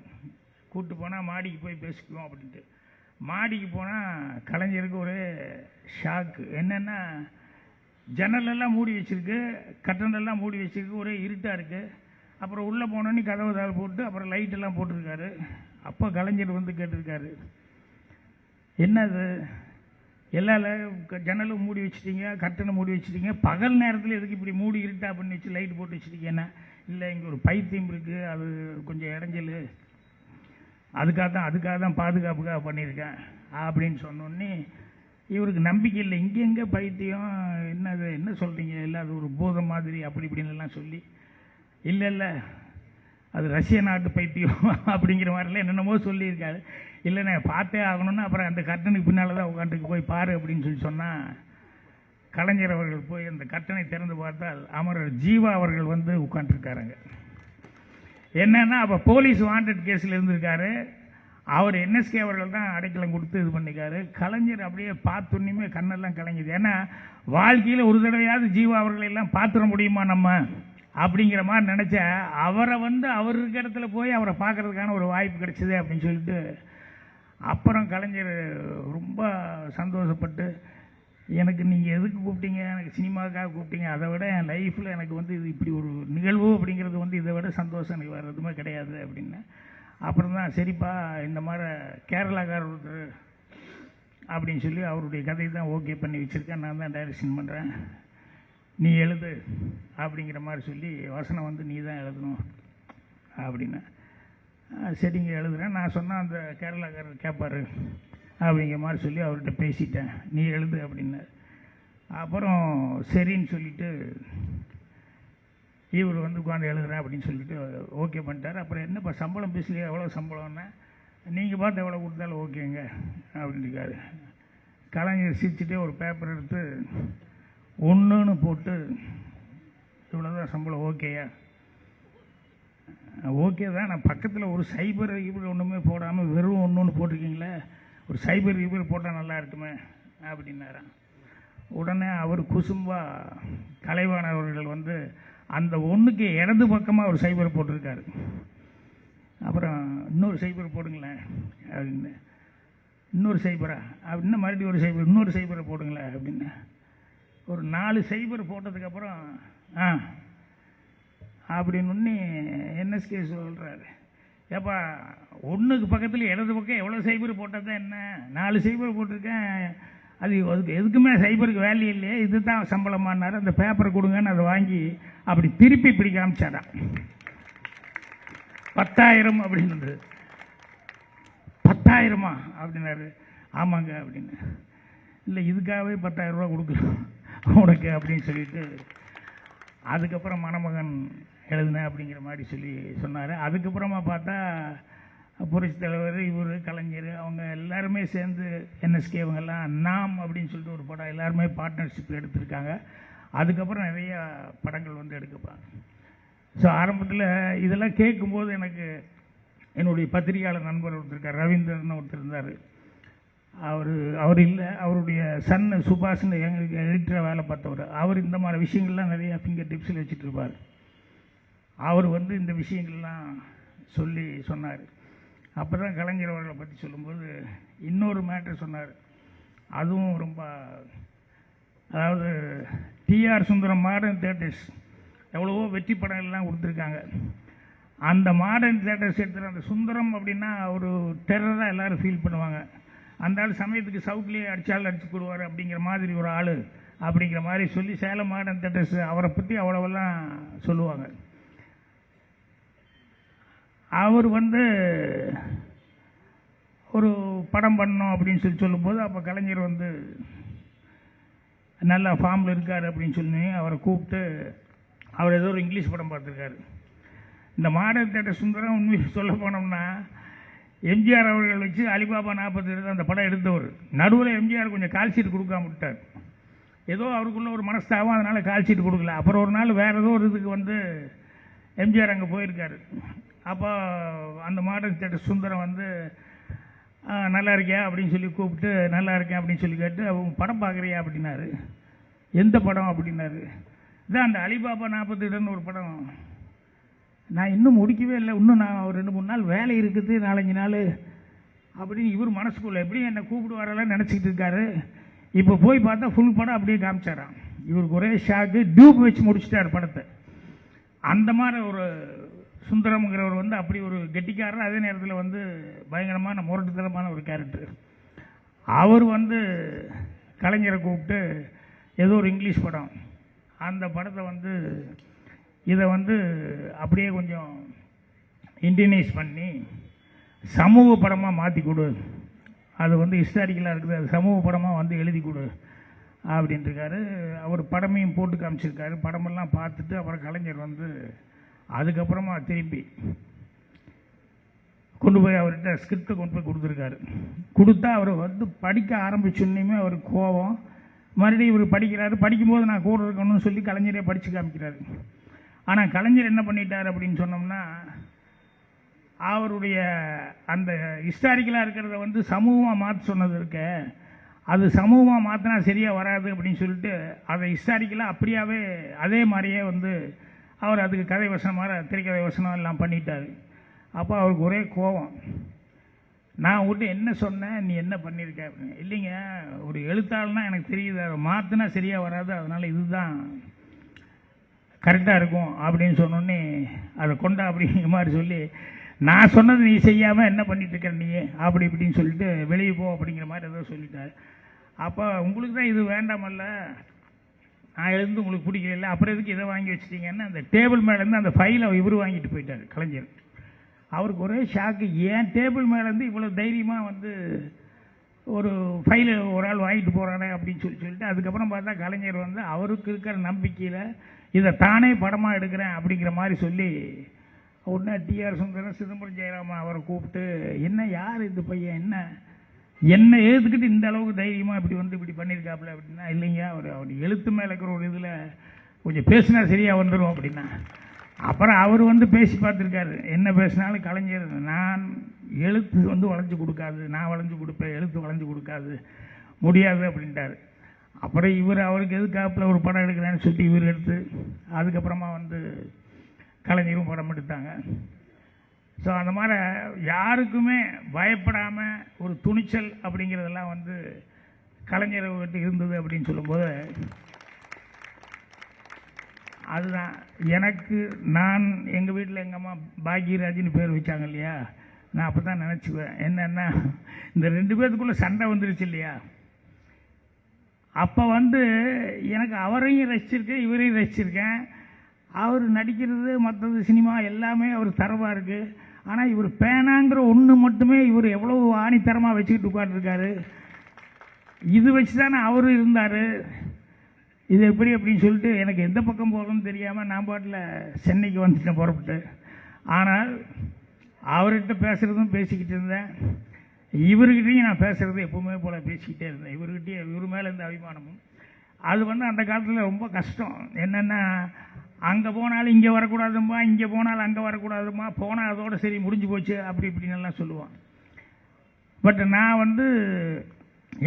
கூப்பிட்டு போனால் மாடிக்கு போய் பேசிக்குவோம் அப்படின்ட்டு. மாடிக்கு போனால் கலைஞருக்கு ஒரு ஷாக்கு. என்னென்னா ஜன்னலெல்லாம் மூடி வச்சுருக்கு, கட்டணெல்லாம் மூடி வச்சுருக்கு, ஒரே இருட்டாக இருக்குது. அப்புறம் உள்ளே போனோன்னே கதவு தாள் போட்டு அப்புறம் லைட்டெல்லாம் போட்டிருக்காரு. அப்போ கலைஞர் கேட்டிருக்காரு, என்னது எல்லா ஜன்னலும் மூடி வச்சுட்டீங்க, கட்டணை மூடி வச்சுட்டீங்க, பகல் நேரத்தில் எதுக்கு இப்படி மூடி இருட்டா பண்ணி வச்சு லைட் போட்டு வச்சுட்டீங்கன்னா, இல்லை இங்கே ஒரு பைத்தியம் இருக்குது, அது கொஞ்சம் இடைஞ்சல், அதுக்காக தான் பாதுகாப்புக்காக பண்ணியிருக்கேன் அப்படின்னு சொன்னோடனே இவருக்கு நம்பிக்கை இல்லை. இங்கெங்கே பைத்தியம், என்ன சொல்கிறீங்க, இல்லை அது ஒரு பூதம் மாதிரி அப்படி இப்படின்னுலாம் சொல்லி, இல்லை அது ரஷ்ய நாட்டு பைத்தியம் அப்படிங்கிற மாதிரிலாம் என்னென்னமோ சொல்லியிருக்காரு. இல்லை நான் பார்த்தே ஆகணும்னா அப்புறம் அந்த கட்டனுக்கு பின்னால் தான் உட்காந்துக்கு போய் பாரு அப்படின்னு சொன்னால், கலைஞர் அவர்கள் போய் அந்த கட்டனை திறந்து பார்த்தால் அமரர் ஜீவா அவர்கள் உட்காந்துருக்காருங்க. என்னன்னா அப்போ போலீஸ் வாண்டட் கேஸில் இருந்திருக்காரு. அவர் என்எஸ்கே அவர்கள் தான் அடைக்கலம் கொடுத்து இது பண்ணிக்காரு. கலைஞர் அப்படியே பார்த்தோன்னுமே கண்ணெல்லாம் கலைஞ்சுது. ஏன்னா வாழ்க்கையில் ஒரு தடவையாவது ஜீவா அவர்களை எல்லாம் பார்த்துட முடியுமா நம்ம அப்படிங்கிற மாதிரி நினச்ச அவரை அவர் இருக்கிற இடத்துல போய் அவரை பார்க்கறதுக்கான ஒரு வாய்ப்பு கிடைச்சிது அப்படின்னு சொல்லிட்டு அப்புறம் கலைஞர் ரொம்ப சந்தோஷப்பட்டு, எனக்கு நீங்கள் எதுக்கு கூப்பிட்டீங்க, எனக்கு சினிமாவுக்காக கூப்பிட்டீங்க, அதை விட என் லைஃப்பில் எனக்கு இது இப்படி ஒரு நிகழ்வு அப்படிங்கிறது இதை விட சந்தோஷம் எனக்கு வேறு எதுவுமே கிடையாது அப்படின்னு. அப்புறம் தான் சரிப்பா இந்த மாதிரி கேரளாக்காரர் ஒருத்தர் அப்படின்னு சொல்லி அவருடைய கதையை தான் ஓகே பண்ணி வச்சுருக்கேன், நான் தான் டைரக்ஷன் பண்ணுறேன், நீ எழுது அப்படிங்கிற மாதிரி சொல்லி வசனம் நீ தான் எழுதணும் அப்படின்னு. சரிங்க எழுதுகிறேன். நான் சொன்னால் அந்த கேரளாக்காரர் கேட்பார், அப்படிங்கிற மாதிரி சொல்லி அவர்கிட்ட பேசிட்டேன், நீ எழுது அப்படின்னாரு. அப்புறம் சரின்னு சொல்லிவிட்டு இவர் வந்து உட்காந்து எழுதுறேன் அப்படின்னு சொல்லிட்டு ஓகே பண்ணிட்டார். அப்புறம் என்னப்பா சம்பளம் பேசலையா, எவ்வளோ சம்பளம்னா, நீங்கள் பார்த்து எவ்வளோ கொடுத்தாலும் ஓகேங்க அப்படின்ட்டுருக்காரு. கலைஞர் சிரிச்சுட்டே ஒரு பேப்பர் எடுத்து ஒன்றுன்னு போட்டு, இவ்வளோதான் சம்பளம் ஓகேயா, ஓகே தான், நான் பக்கத்தில் ஒரு சைபர் இவர் ஒன்றுமே போடாமல் வெறும் ஒன்று போட்டிருக்கீங்களே, ஒரு சைபர் இவர் போட்டால் நல்லா இருக்குமே அப்படின்னாராம். உடனே அவர் குசும்பா கலைவாணர் அவர்கள் வந்து அந்த ஒன்றுக்கு இடது பக்கமாக ஒரு சைபர் போட்டிருக்காரு. அப்புறம் இன்னொரு சைபர் போடுங்களேன் அப்படின்னு, இன்னொரு சைபரா அப்படின்னா மறுபடியும் ஒரு சைபர், இன்னொரு சைபரை போடுங்களேன் அப்படின்னு ஒரு 4 சைபர் போட்டதுக்கப்புறம் அப்படின்னு என்எஸ்கே சொல்கிறாரு, ஏப்பா ஒன்றுக்கு பக்கத்தில் இடது பக்கம் எவ்வளோ சைபர் போட்டால் தான் என்ன, 4 சைபர் போட்டிருக்கேன், அதுக்கு எதுக்குமே சைபருக்கு வேல்யூ இல்லையே, இது தான் சம்பளமானார். அந்த பேப்பரை கொடுங்கன்னு அதை வாங்கி அப்படி திருப்பி இப்படி காமிச்சாரான். 10,000 அப்படின்னு. 10,000 அப்படின்னாரு. ஆமாங்க அப்படின்னு. இல்லை இதுக்காகவே 10,000 ரூபா கொடுக்கலாம் உனக்கு அப்படின்னு சொல்லிட்டு அதுக்கப்புறம் மணமகன் எழுதினேன் அப்படிங்கிற மாதிரி சொல்லி சொன்னார். அதுக்கப்புறமா பார்த்தா புரட்சி தலைவர், இவர், கலைஞர் அவங்க எல்லாருமே சேர்ந்து என்எஸ்கே இவங்கெல்லாம் நாம் அப்படின்னு சொல்லிட்டு ஒரு படம் எல்லாருமே பார்ட்னர்ஷிப் எடுத்திருக்காங்க. அதுக்கப்புறம் நிறைய படங்கள் வந்து எடுக்கப்பாங்க. ஸோ ஆரம்பத்தில் இதெல்லாம் கேட்கும்போது எனக்கு என்னுடைய பத்திரிகையாளர் நண்பர் ஒருத்தர் இருக்கார், ரவீந்திரன் ஒருத்தர் இருந்தார். அவர் இல்லை, அவருடைய சன் சுபாஷ்னு எங்களுக்கு எடிட்டராக வேலை பார்த்தவர். அவர் இந்த மாதிரி விஷயங்கள்லாம் நிறையா ஃபிங்கர் டிப்ஸில் வச்சுட்டு இருப்பார். அவர் வந்து இந்த விஷயங்கள்லாம் சொல்லி சொன்னார். அப்போ தான் கலைஞர் அவர்களை பற்றி சொல்லும்போது இன்னொரு மேட்ரு சொன்னார். அதுவும் ரொம்ப, அதாவது டிஆர் சுந்தரம் மாடர்ன் தியேட்டர்ஸ் எவ்வளவோ வெற்றி படங்கள்லாம் கொடுத்துருக்காங்க. அந்த மாடர்ன் தியேட்டர்ஸ் எடுத்துகிற அந்த சுந்தரம் அப்படின்னா ஒரு டெரராக எல்லோரும் ஃபீல் பண்ணுவாங்க. அந்த ஆள் சமயத்துக்கு சவுட்லேயே அடித்தாலும் அடிச்சு கொடுவார் அப்படிங்கிற மாதிரி ஒரு ஆள் அப்படிங்கிற மாதிரி சொல்லி சேலம் மாடர்ன் தியேட்டர்ஸ் அவரை பற்றி அவ்வளோவெல்லாம் சொல்லுவாங்க. அவர் வந்து ஒரு படம் பண்ணோம் அப்படின்னு சொல்லி சொல்லும்போது அப்போ கலைஞர் வந்து நல்லா ஃபார்மில் இருக்கார் அப்படின்னு சொல்லி அவரை கூப்பிட்டு அவர் ஏதோ ஒரு இங்கிலீஷ் படம் பார்த்துருக்காரு. இந்த மாடர்ன் தியேட்டர் சுந்தரம் உண்மையை சொல்ல போனோம்னா எம்ஜிஆர் அவர்கள் வச்சு அலிபாபா 42 அந்த படம் எடுத்தவர். நடுவில் எம்ஜிஆர் கொஞ்சம் கால்ஷீட் கொடுக்காம விட்டார். ஏதோ அவருக்குள்ள ஒரு மனஸ்தாபம், அதனால் கால்ஷீட் கொடுக்கல. அப்புறம் ஒரு நாள் வேறு ஏதோ ஒரு இதுக்கு வந்து எம்ஜிஆர் அங்கே போயிருக்காரு. அப்போ அந்த மாடர்ன் தியேட்டர் சுந்தரம் வந்து நல்லா இருக்கியா அப்படின்னு சொல்லி கூப்பிட்டு நல்லா இருக்கேன் அப்படின்னு சொல்லி கேட்டு அவங்க படம் பார்க்குறியா அப்படின்னாரு. எந்த படம் அப்படின்னாரு. இதான் அந்த அலிபாபா 42 ஒரு படம், நான் இன்னும் முடிக்கவே இல்லை, இன்னும் நான் ஒரு 2-3 நாள் வேலை இருக்குது, 4-5 நாள் அப்படின்னு இவர் மனசுக்குள்ளே எப்படியும் என்னை கூப்பிடுவாரெல்லாம் நினச்சிக்கிட்டு இருக்காரு. இப்போ போய் பார்த்தா ஃபுல் படம் அப்படியே காமிச்சாராம். இவருக்கு ஒரே ஷாக்கு, டியூப் வச்சு முடிச்சிட்டார் படத்தை. அந்த மாதிரி ஒரு சுந்தரம்ங்கிறவர் வந்து அப்படி ஒரு கெட்டிக்காரர், அதே நேரத்தில் வந்து பயங்கரமான முரட்டுத்தனமான ஒரு கேரக்டர். அவர் வந்து கலைஞரை கூப்பிட்டு ஏதோ ஒரு இங்கிலீஷ் படம், அந்த படத்தை வந்து இதை வந்து அப்படியே கொஞ்சம் இண்டியனைஸ் பண்ணி சமூக படமாக மாற்றி கொடு, அது வந்து ஹிஸ்டாரிக்கலாக இருக்குது, அது சமூக படமாக வந்து எழுதி கொடு அப்படின்ட்டுருக்காரு. அவர் படமையும் போட்டு காமிச்சிருக்காரு. படமெல்லாம் பார்த்துட்டு அப்புறம் கலைஞர் வந்து அதுக்கப்புறமா திருப்பி கொண்டு போய் அவர்கிட்ட ஸ்கிரிப்டை கொண்டு போய் கொடுத்துருக்காரு. கொடுத்தா அவர் வந்து படிக்க ஆரம்பிச்சோன்னையுமே அவர் கோபம், மறுபடியும் இவர் படிக்கிறாரு. படிக்கும்போது நான் கூட இருக்கணும்னு சொல்லி கலைஞரே படித்து காமிக்கிறாரு. ஆனால் கலைஞர் என்ன பண்ணிட்டார் அப்படின்னு சொன்னோம்னா, அவருடைய அந்த ஹிஸ்டாரிக்கலாக இருக்கிறத வந்து சமூகமாக மாற்ற சொன்னது இருக்க, அது சமூகமாக மாற்றினா சரியாக வராது அப்படின்னு சொல்லிட்டு அதை ஹிஸ்டாரிக்கலாக அப்படியாவே அதே மாதிரியே வந்து அவர் அதுக்கு கதை வசனமாக திரைக்கதை வசனம் எல்லாம் பண்ணிட்டார். அப்போ அவருக்கு ஒரே கோபம். நான் உங்கள்கிட்ட என்ன சொன்னேன், நீ என்ன பண்ணியிருக்க அப்படின்னு. இல்லைங்க, ஒரு எழுத்தாளனா எனக்கு தெரியுது, அதை மாற்றினா சரியாக வராது, அதனால் இதுதான் கரெக்டாக இருக்கும் அப்படின்னு சொன்னோன்னே அதை கொண்டா அப்படிங்கிற மாதிரி சொல்லி, நான் சொன்னது நீ செய்யாமல் என்ன பண்ணிட்டு இருக்க நீ அப்படி இப்படின்னு சொல்லிட்டு வெளியே போ அப்படிங்கிற மாதிரி ஏதோ சொல்லிட்டார். அப்போ உங்களுக்கு தான் இது வேண்டாமல்ல, நான் எழுந்து உங்களுக்கு பிடிக்கல, அப்புறம் எதுக்கு இதை வாங்கி வச்சிட்டிங்கன்னு அந்த டேபிள் மேலேருந்து அந்த ஃபைலை இவர் வாங்கிட்டு போயிட்டார் கலைஞர். அவருக்கு ஒரே ஷாக்கு, ஏன் டேபிள் மேலேருந்து இவ்வளோ தைரியமாக வந்து ஒரு ஃபைலு ஒரு ஆள் வாங்கிட்டு போகிறானே அப்படின்னு சொல்லிட்டு அதுக்கப்புறம் பார்த்தா கலைஞர் வந்து அவருக்கு இருக்கிற நம்பிக்கையில் இதை தானே படமாக எடுக்கிறேன் அப்படிங்கிற மாதிரி சொல்லி உடனே டிஆர் சுந்தரம் சிதம்பரம் ஜெயராமன் அவரை கூப்பிட்டு என்ன யார் இந்த பையன் என்ன ஏற்றுக்கிட்டு இந்த அளவுக்கு தைரியமாக இப்படி பண்ணியிருக்காப்புல அப்படின்னா இல்லைங்க அவர் எழுத்து மேலே இருக்கிற ஒரு இதில் கொஞ்சம் பேசினா சரியாக வந்துடும் அப்படின்னா அப்புறம் அவர் வந்து பேசி பார்த்துருக்காரு. என்ன பேசினாலும் கலைஞர் நான் எழுத்து வந்து வளைஞ்சு கொடுக்காது, நான் வளைஞ்சு கொடுப்பேன், எழுத்து வளைஞ்சு கொடுக்காது, முடியாது அப்படின்ட்டார். அப்புறம் அவருக்கு எதுக்காப்பில் ஒரு படம் எடுக்கிறேன்னு சொல்லி இவர் எடுத்து அதுக்கப்புறமா வந்து கலைஞரும் படம் எடுத்தாங்க. ஸோ அந்த மாதிரி யாருக்குமே பயப்படாமல் ஒரு துணிச்சல் அப்படிங்கிறதெல்லாம் வந்து கலைஞர்கிட்ட இருந்தது அப்படின்னு சொல்லும்போது அதுதான் எனக்கு நான் எங்கள் வீட்டில் எங்கள் அம்மா பாக்யராஜின்னு பேர் வச்சாங்க இல்லையா, நான் அப்போ தான் நினச்சிக்குவேன் என்னென்னா இந்த 2 பேர்த்துக்குள்ளே சண்டை வந்துருச்சு இல்லையா, அப்போ வந்து எனக்கு அவரையும் ரசிச்சிருக்கேன் இவரையும் ரசிச்சிருக்கேன். அவர் நடிக்கிறது மற்றது சினிமா எல்லாமே அவர் தரவாக இருக்குது. ஆனால் இவர் பேனாங்கிற ஒன்று மட்டுமே இவர் எவ்வளோ ஆணித்தரமாக வச்சுக்கிட்டு உட்காந்துருக்காரு. இது வச்சு தானே அவர் இருந்தார். இது எப்படி அப்படின்னு சொல்லிட்டு எனக்கு எந்த பக்கம் போகணும்னு தெரியாமல் நான் பாட்டில் சென்னைக்கு வந்துட்டேன் புறப்பட்டு. ஆனால் அவர்கிட்ட பேசுகிறதும் பேசிக்கிட்டு இருந்தேன், இவர்கிட்டையும் நான் பேசுகிறது எப்பவுமே போல் பேசிக்கிட்டே இருந்தேன். இவர்கிட்டையும் இவர் மேலே இருந்த அபிமானமும் அது வந்து அந்த காலத்தில் ரொம்ப கஷ்டம். என்னென்னா அங்கே போனாலும் இங்கே வரக்கூடாதும்மா, இங்கே போனாலும் அங்கே வரக்கூடாதும்மா, போனால் அதோடு சரி முடிஞ்சு போச்சு அப்படி இப்படின்னெல்லாம் சொல்லுவான். பட் நான் வந்து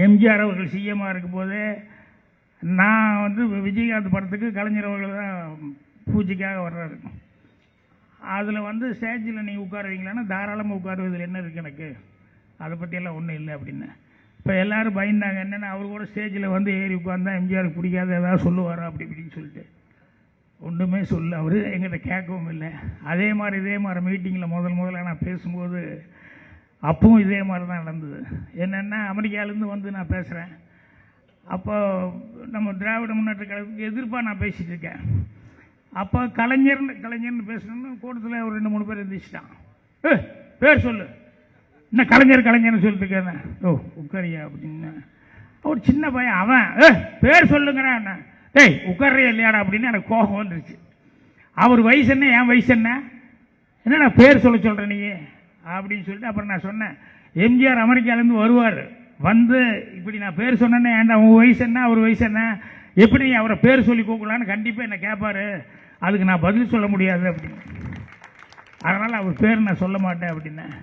எம்ஜிஆர் அவர்கள் சிஎம்மாக இருக்கும்போதே நான் வந்து விஜயகாந்த் படத்துக்கு கலைஞர் அவர்கள் தான் பூஜைக்காக வர்றாரு. அதில் வந்து ஸ்டேஜில் நீங்கள் உட்காருவீங்களான்னா தாராளமாக உட்காருவதில் என்ன இருக்குது எனக்கு அதை பற்றியெல்லாம் ஒன்றும் இல்லை அப்படின்னு. இப்போ எல்லோரும் பயந்தாங்க என்னென்னா அவர் கூட ஸ்டேஜில் வந்து ஏறி உட்கார்ந்தா எம்ஜிஆருக்கு பிடிக்காது ஏதாவது சொல்லுவாரா அப்படி இப்படின்னு சொல்லிட்டு. ஒன்றுமே சொல்ல அவர் எங்கிட்ட கேட்கவும் இல்லை. இதே மாதிரி மீட்டிங்கில் முதல்ல நான் பேசும்போது அப்பவும் இதே மாதிரி தான் நடந்தது. என்னென்னா அமெரிக்காவிலேருந்து வந்து நான் பேசுகிறேன். அப்போ நம்ம திராவிட முன்னேற்ற கழகத்துக்கு எதிர்ப்பாக நான் பேசிகிட்டு இருக்கேன். அப்போ கலைஞர்னு பேசணும்னு கூட்டத்தில் ஒரு 2-3 பேர் எந்திரிச்சிட்டான். பேர் சொல்லு, என்ன கலைஞர்னு சொல்லிட்டு இருக்கேன். ஓ உட்காரியா அப்படின்னு ஒரு சின்ன பையன் அவன் பேர் சொல்லுங்கிறான். டேய் உட்கார்றியா இல்லையாடா அப்படின்னு எனக்கு கோபம் வந்துருச்சு. அவர் வயசு என்ன என் வயசு என்ன நான் பேர் சொல்கிறேன் நீ அப்படின்னு சொல்லிட்டு அப்புறம் நான் சொன்னேன் எம்ஜிஆர் அமெரிக்காவிலேருந்து வருவார், வந்து இப்படி நான் பேர் சொன்னேன்னே ஏன்டா உன் வயசு என்ன அவர் வயசு என்ன எப்படி அவரை பேர் சொல்லி கூப்பிடலான்னு கண்டிப்பாக என்னை கேட்பார், அதுக்கு நான் பதில் சொல்ல முடியாது அப்படின்னு. அதனால் அவர் பேர் நான் சொல்ல மாட்டேன் அப்படின்னேன்.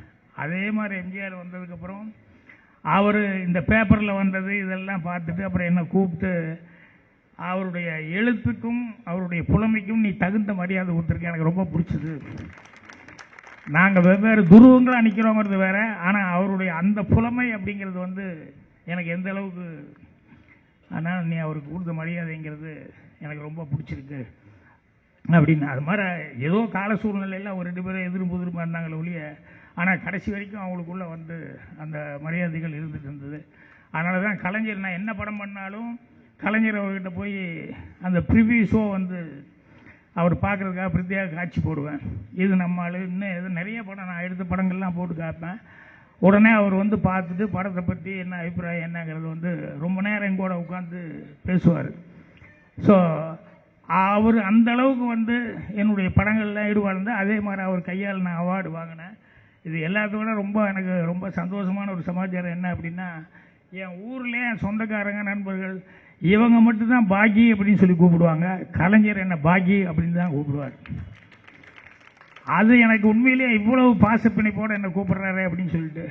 அதே மாதிரி எம்ஜிஆர் வந்ததுக்கப்புறம் அவர் இந்த பேப்பரில் வந்தது இதெல்லாம் பார்த்துட்டு அப்புறம் என்னை கூப்பிட்டு அவருடைய எழுத்துக்கும் அவருடைய புலமைக்கும் நீ தகுந்த மரியாதை கொடுத்துருக்க, எனக்கு ரொம்ப பிடிச்சது. நாங்கள் வெவ்வேறு துருவங்களாக நிற்கிறோங்கிறது வேறு, ஆனால் அவருடைய அந்த புலமை அப்படிங்கிறது வந்து எனக்கு எந்த அளவுக்கு ஆனால் நீ அவருக்கு கொடுத்த மரியாதைங்கிறது எனக்கு ரொம்ப பிடிச்சிருக்கு அப்படின்னு. அது மாதிரி ஏதோ கால சூழ்நிலையில் ஒரு 2 பேரும் எதிரும் புதிருமா இருந்தாங்களே ஒழிய, ஆனால் கடைசி வரைக்கும் அவங்களுக்குள்ளே வந்து அந்த மரியாதைகள் இருந்துகிட்டு இருந்தது. அதனால தான் கலைஞர் நான் என்ன படம் பண்ணாலும் கலைஞர் அவர்கிட்ட போய் அந்த ப்ரிவியூ ஷோ வந்து அவர் பார்க்குறதுக்காக பிரத்யேக காட்சி போடுவேன். இது நம்மளால் இன்னும் எது நிறைய படம் நான் எடுத்த படங்கள்லாம் போட்டு காப்பேன். உடனே அவர் வந்து பார்த்துட்டு படத்தை பற்றி என்ன அபிப்பிராயம் என்னங்கிறது வந்து ரொம்ப நேரம் எங்கூட உட்காந்து பேசுவார். ஸோ அவர் அந்த அளவுக்கு வந்து என்னுடைய படங்கள்லாம் ஈடுபாடு. அதே மாதிரி அவர் கையால் நான் அவார்டு வாங்கினேன். இது எல்லாத்தோட எனக்கு ரொம்ப சந்தோஷமான ஒரு சமாச்சாரம் என்ன அப்படின்னா, என் ஊரில் என் சொந்தக்காரங்க நண்பர்கள் இவங்க மட்டும்தான் பாக்கி அப்படின்னு சொல்லி கூப்பிடுவாங்க, கலைஞர் என்ன பாக்கி அப்படின்னு தான் கூப்பிடுவார். அது எனக்கு உண்மையிலேயே இவ்வளவு பாசப்பிணைப்போடு என்னை கூப்பிட்றாரு அப்படின்னு சொல்லிட்டு.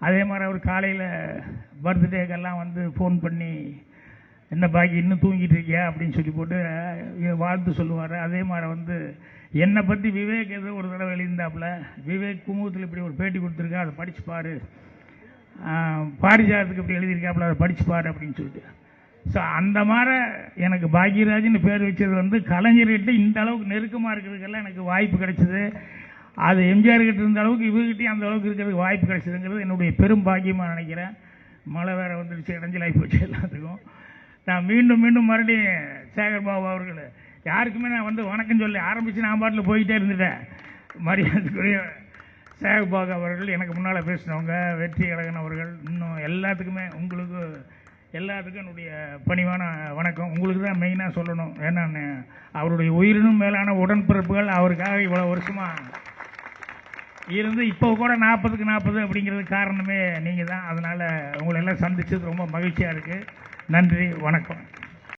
அதே மாதிரி அவர் காலையில் பர்த்டேக்கெல்லாம் வந்து ஃபோன் பண்ணி என்ன பாக்கி இன்னும் தூங்கிட்டு இருக்கியா அப்படின்னு சொல்லி போட்டு வாழ்த்து சொல்லுவார். அதே மாதிரி வந்து என்னை பற்றி விவேக் ஏதோ ஒரு தடவை எழுந்தாப்புல, விவேக் குமுகத்தில் இப்படி ஒரு பேட்டி கொடுத்துருக்கா அதை படித்து பாரு, பாரிஜாதத்துக்கு இப்படி எழுதியிருக்காப்புல அதை படித்து பாரு அப்படின்னு சொல்லிட்டு. ஸோ அந்த மாதிரி எனக்கு பாக்யராஜ்னு பேர் வச்சது வந்து கலைஞர்கிட்ட இந்த அளவுக்கு நெருக்கமாக இருக்கிறதுக்கெல்லாம் எனக்கு வாய்ப்பு கிடைச்சிது. அது எம்ஜிஆர்கிட்ட இருந்த அளவுக்கு இவர்கிட்டையும் அந்த அளவுக்கு இருக்கிறதுக்கு வாய்ப்பு கிடைச்சதுங்கிறது என்னுடைய பெரும் பாக்கியமாக நினைக்கிறேன். மழை வேறு வந்துடுச்சு, இடைஞ்சலாகி போச்சு எல்லாத்துக்கும். நான் மீண்டும் மறுபடியும் சேகர் பாபு அவர்கள் யாருக்குமே நான் வந்து வணக்கம் சொல்லி ஆரம்பித்து நான் பாட்டில் போயிட்டே இருந்துட்டேன் மரியாதைக்குரிய. சேகபாக் அவர்கள், எனக்கு முன்னால் பேசினவங்க, வெற்றி அழகன் அவர்கள், இன்னும் எல்லாத்துக்குமே உங்களுக்கு எல்லாத்துக்கும் என்னுடைய பணிவான வணக்கம். உங்களுக்கு தான் மெயினாக சொல்லணும். ஏன்னா அவருடைய உயிரினும் மேலான உடன்பிறப்புகள் அவருக்காக இவ்வளோ வருஷமாக இருந்து இப்போ கூட 40க்கு 40 அப்படிங்கிறது காரணமே நீங்கள் தான். அதனால் உங்களை எல்லாம் சந்தித்தது ரொம்ப மகிழ்ச்சியாக இருக்குது. நன்றி, வணக்கம்.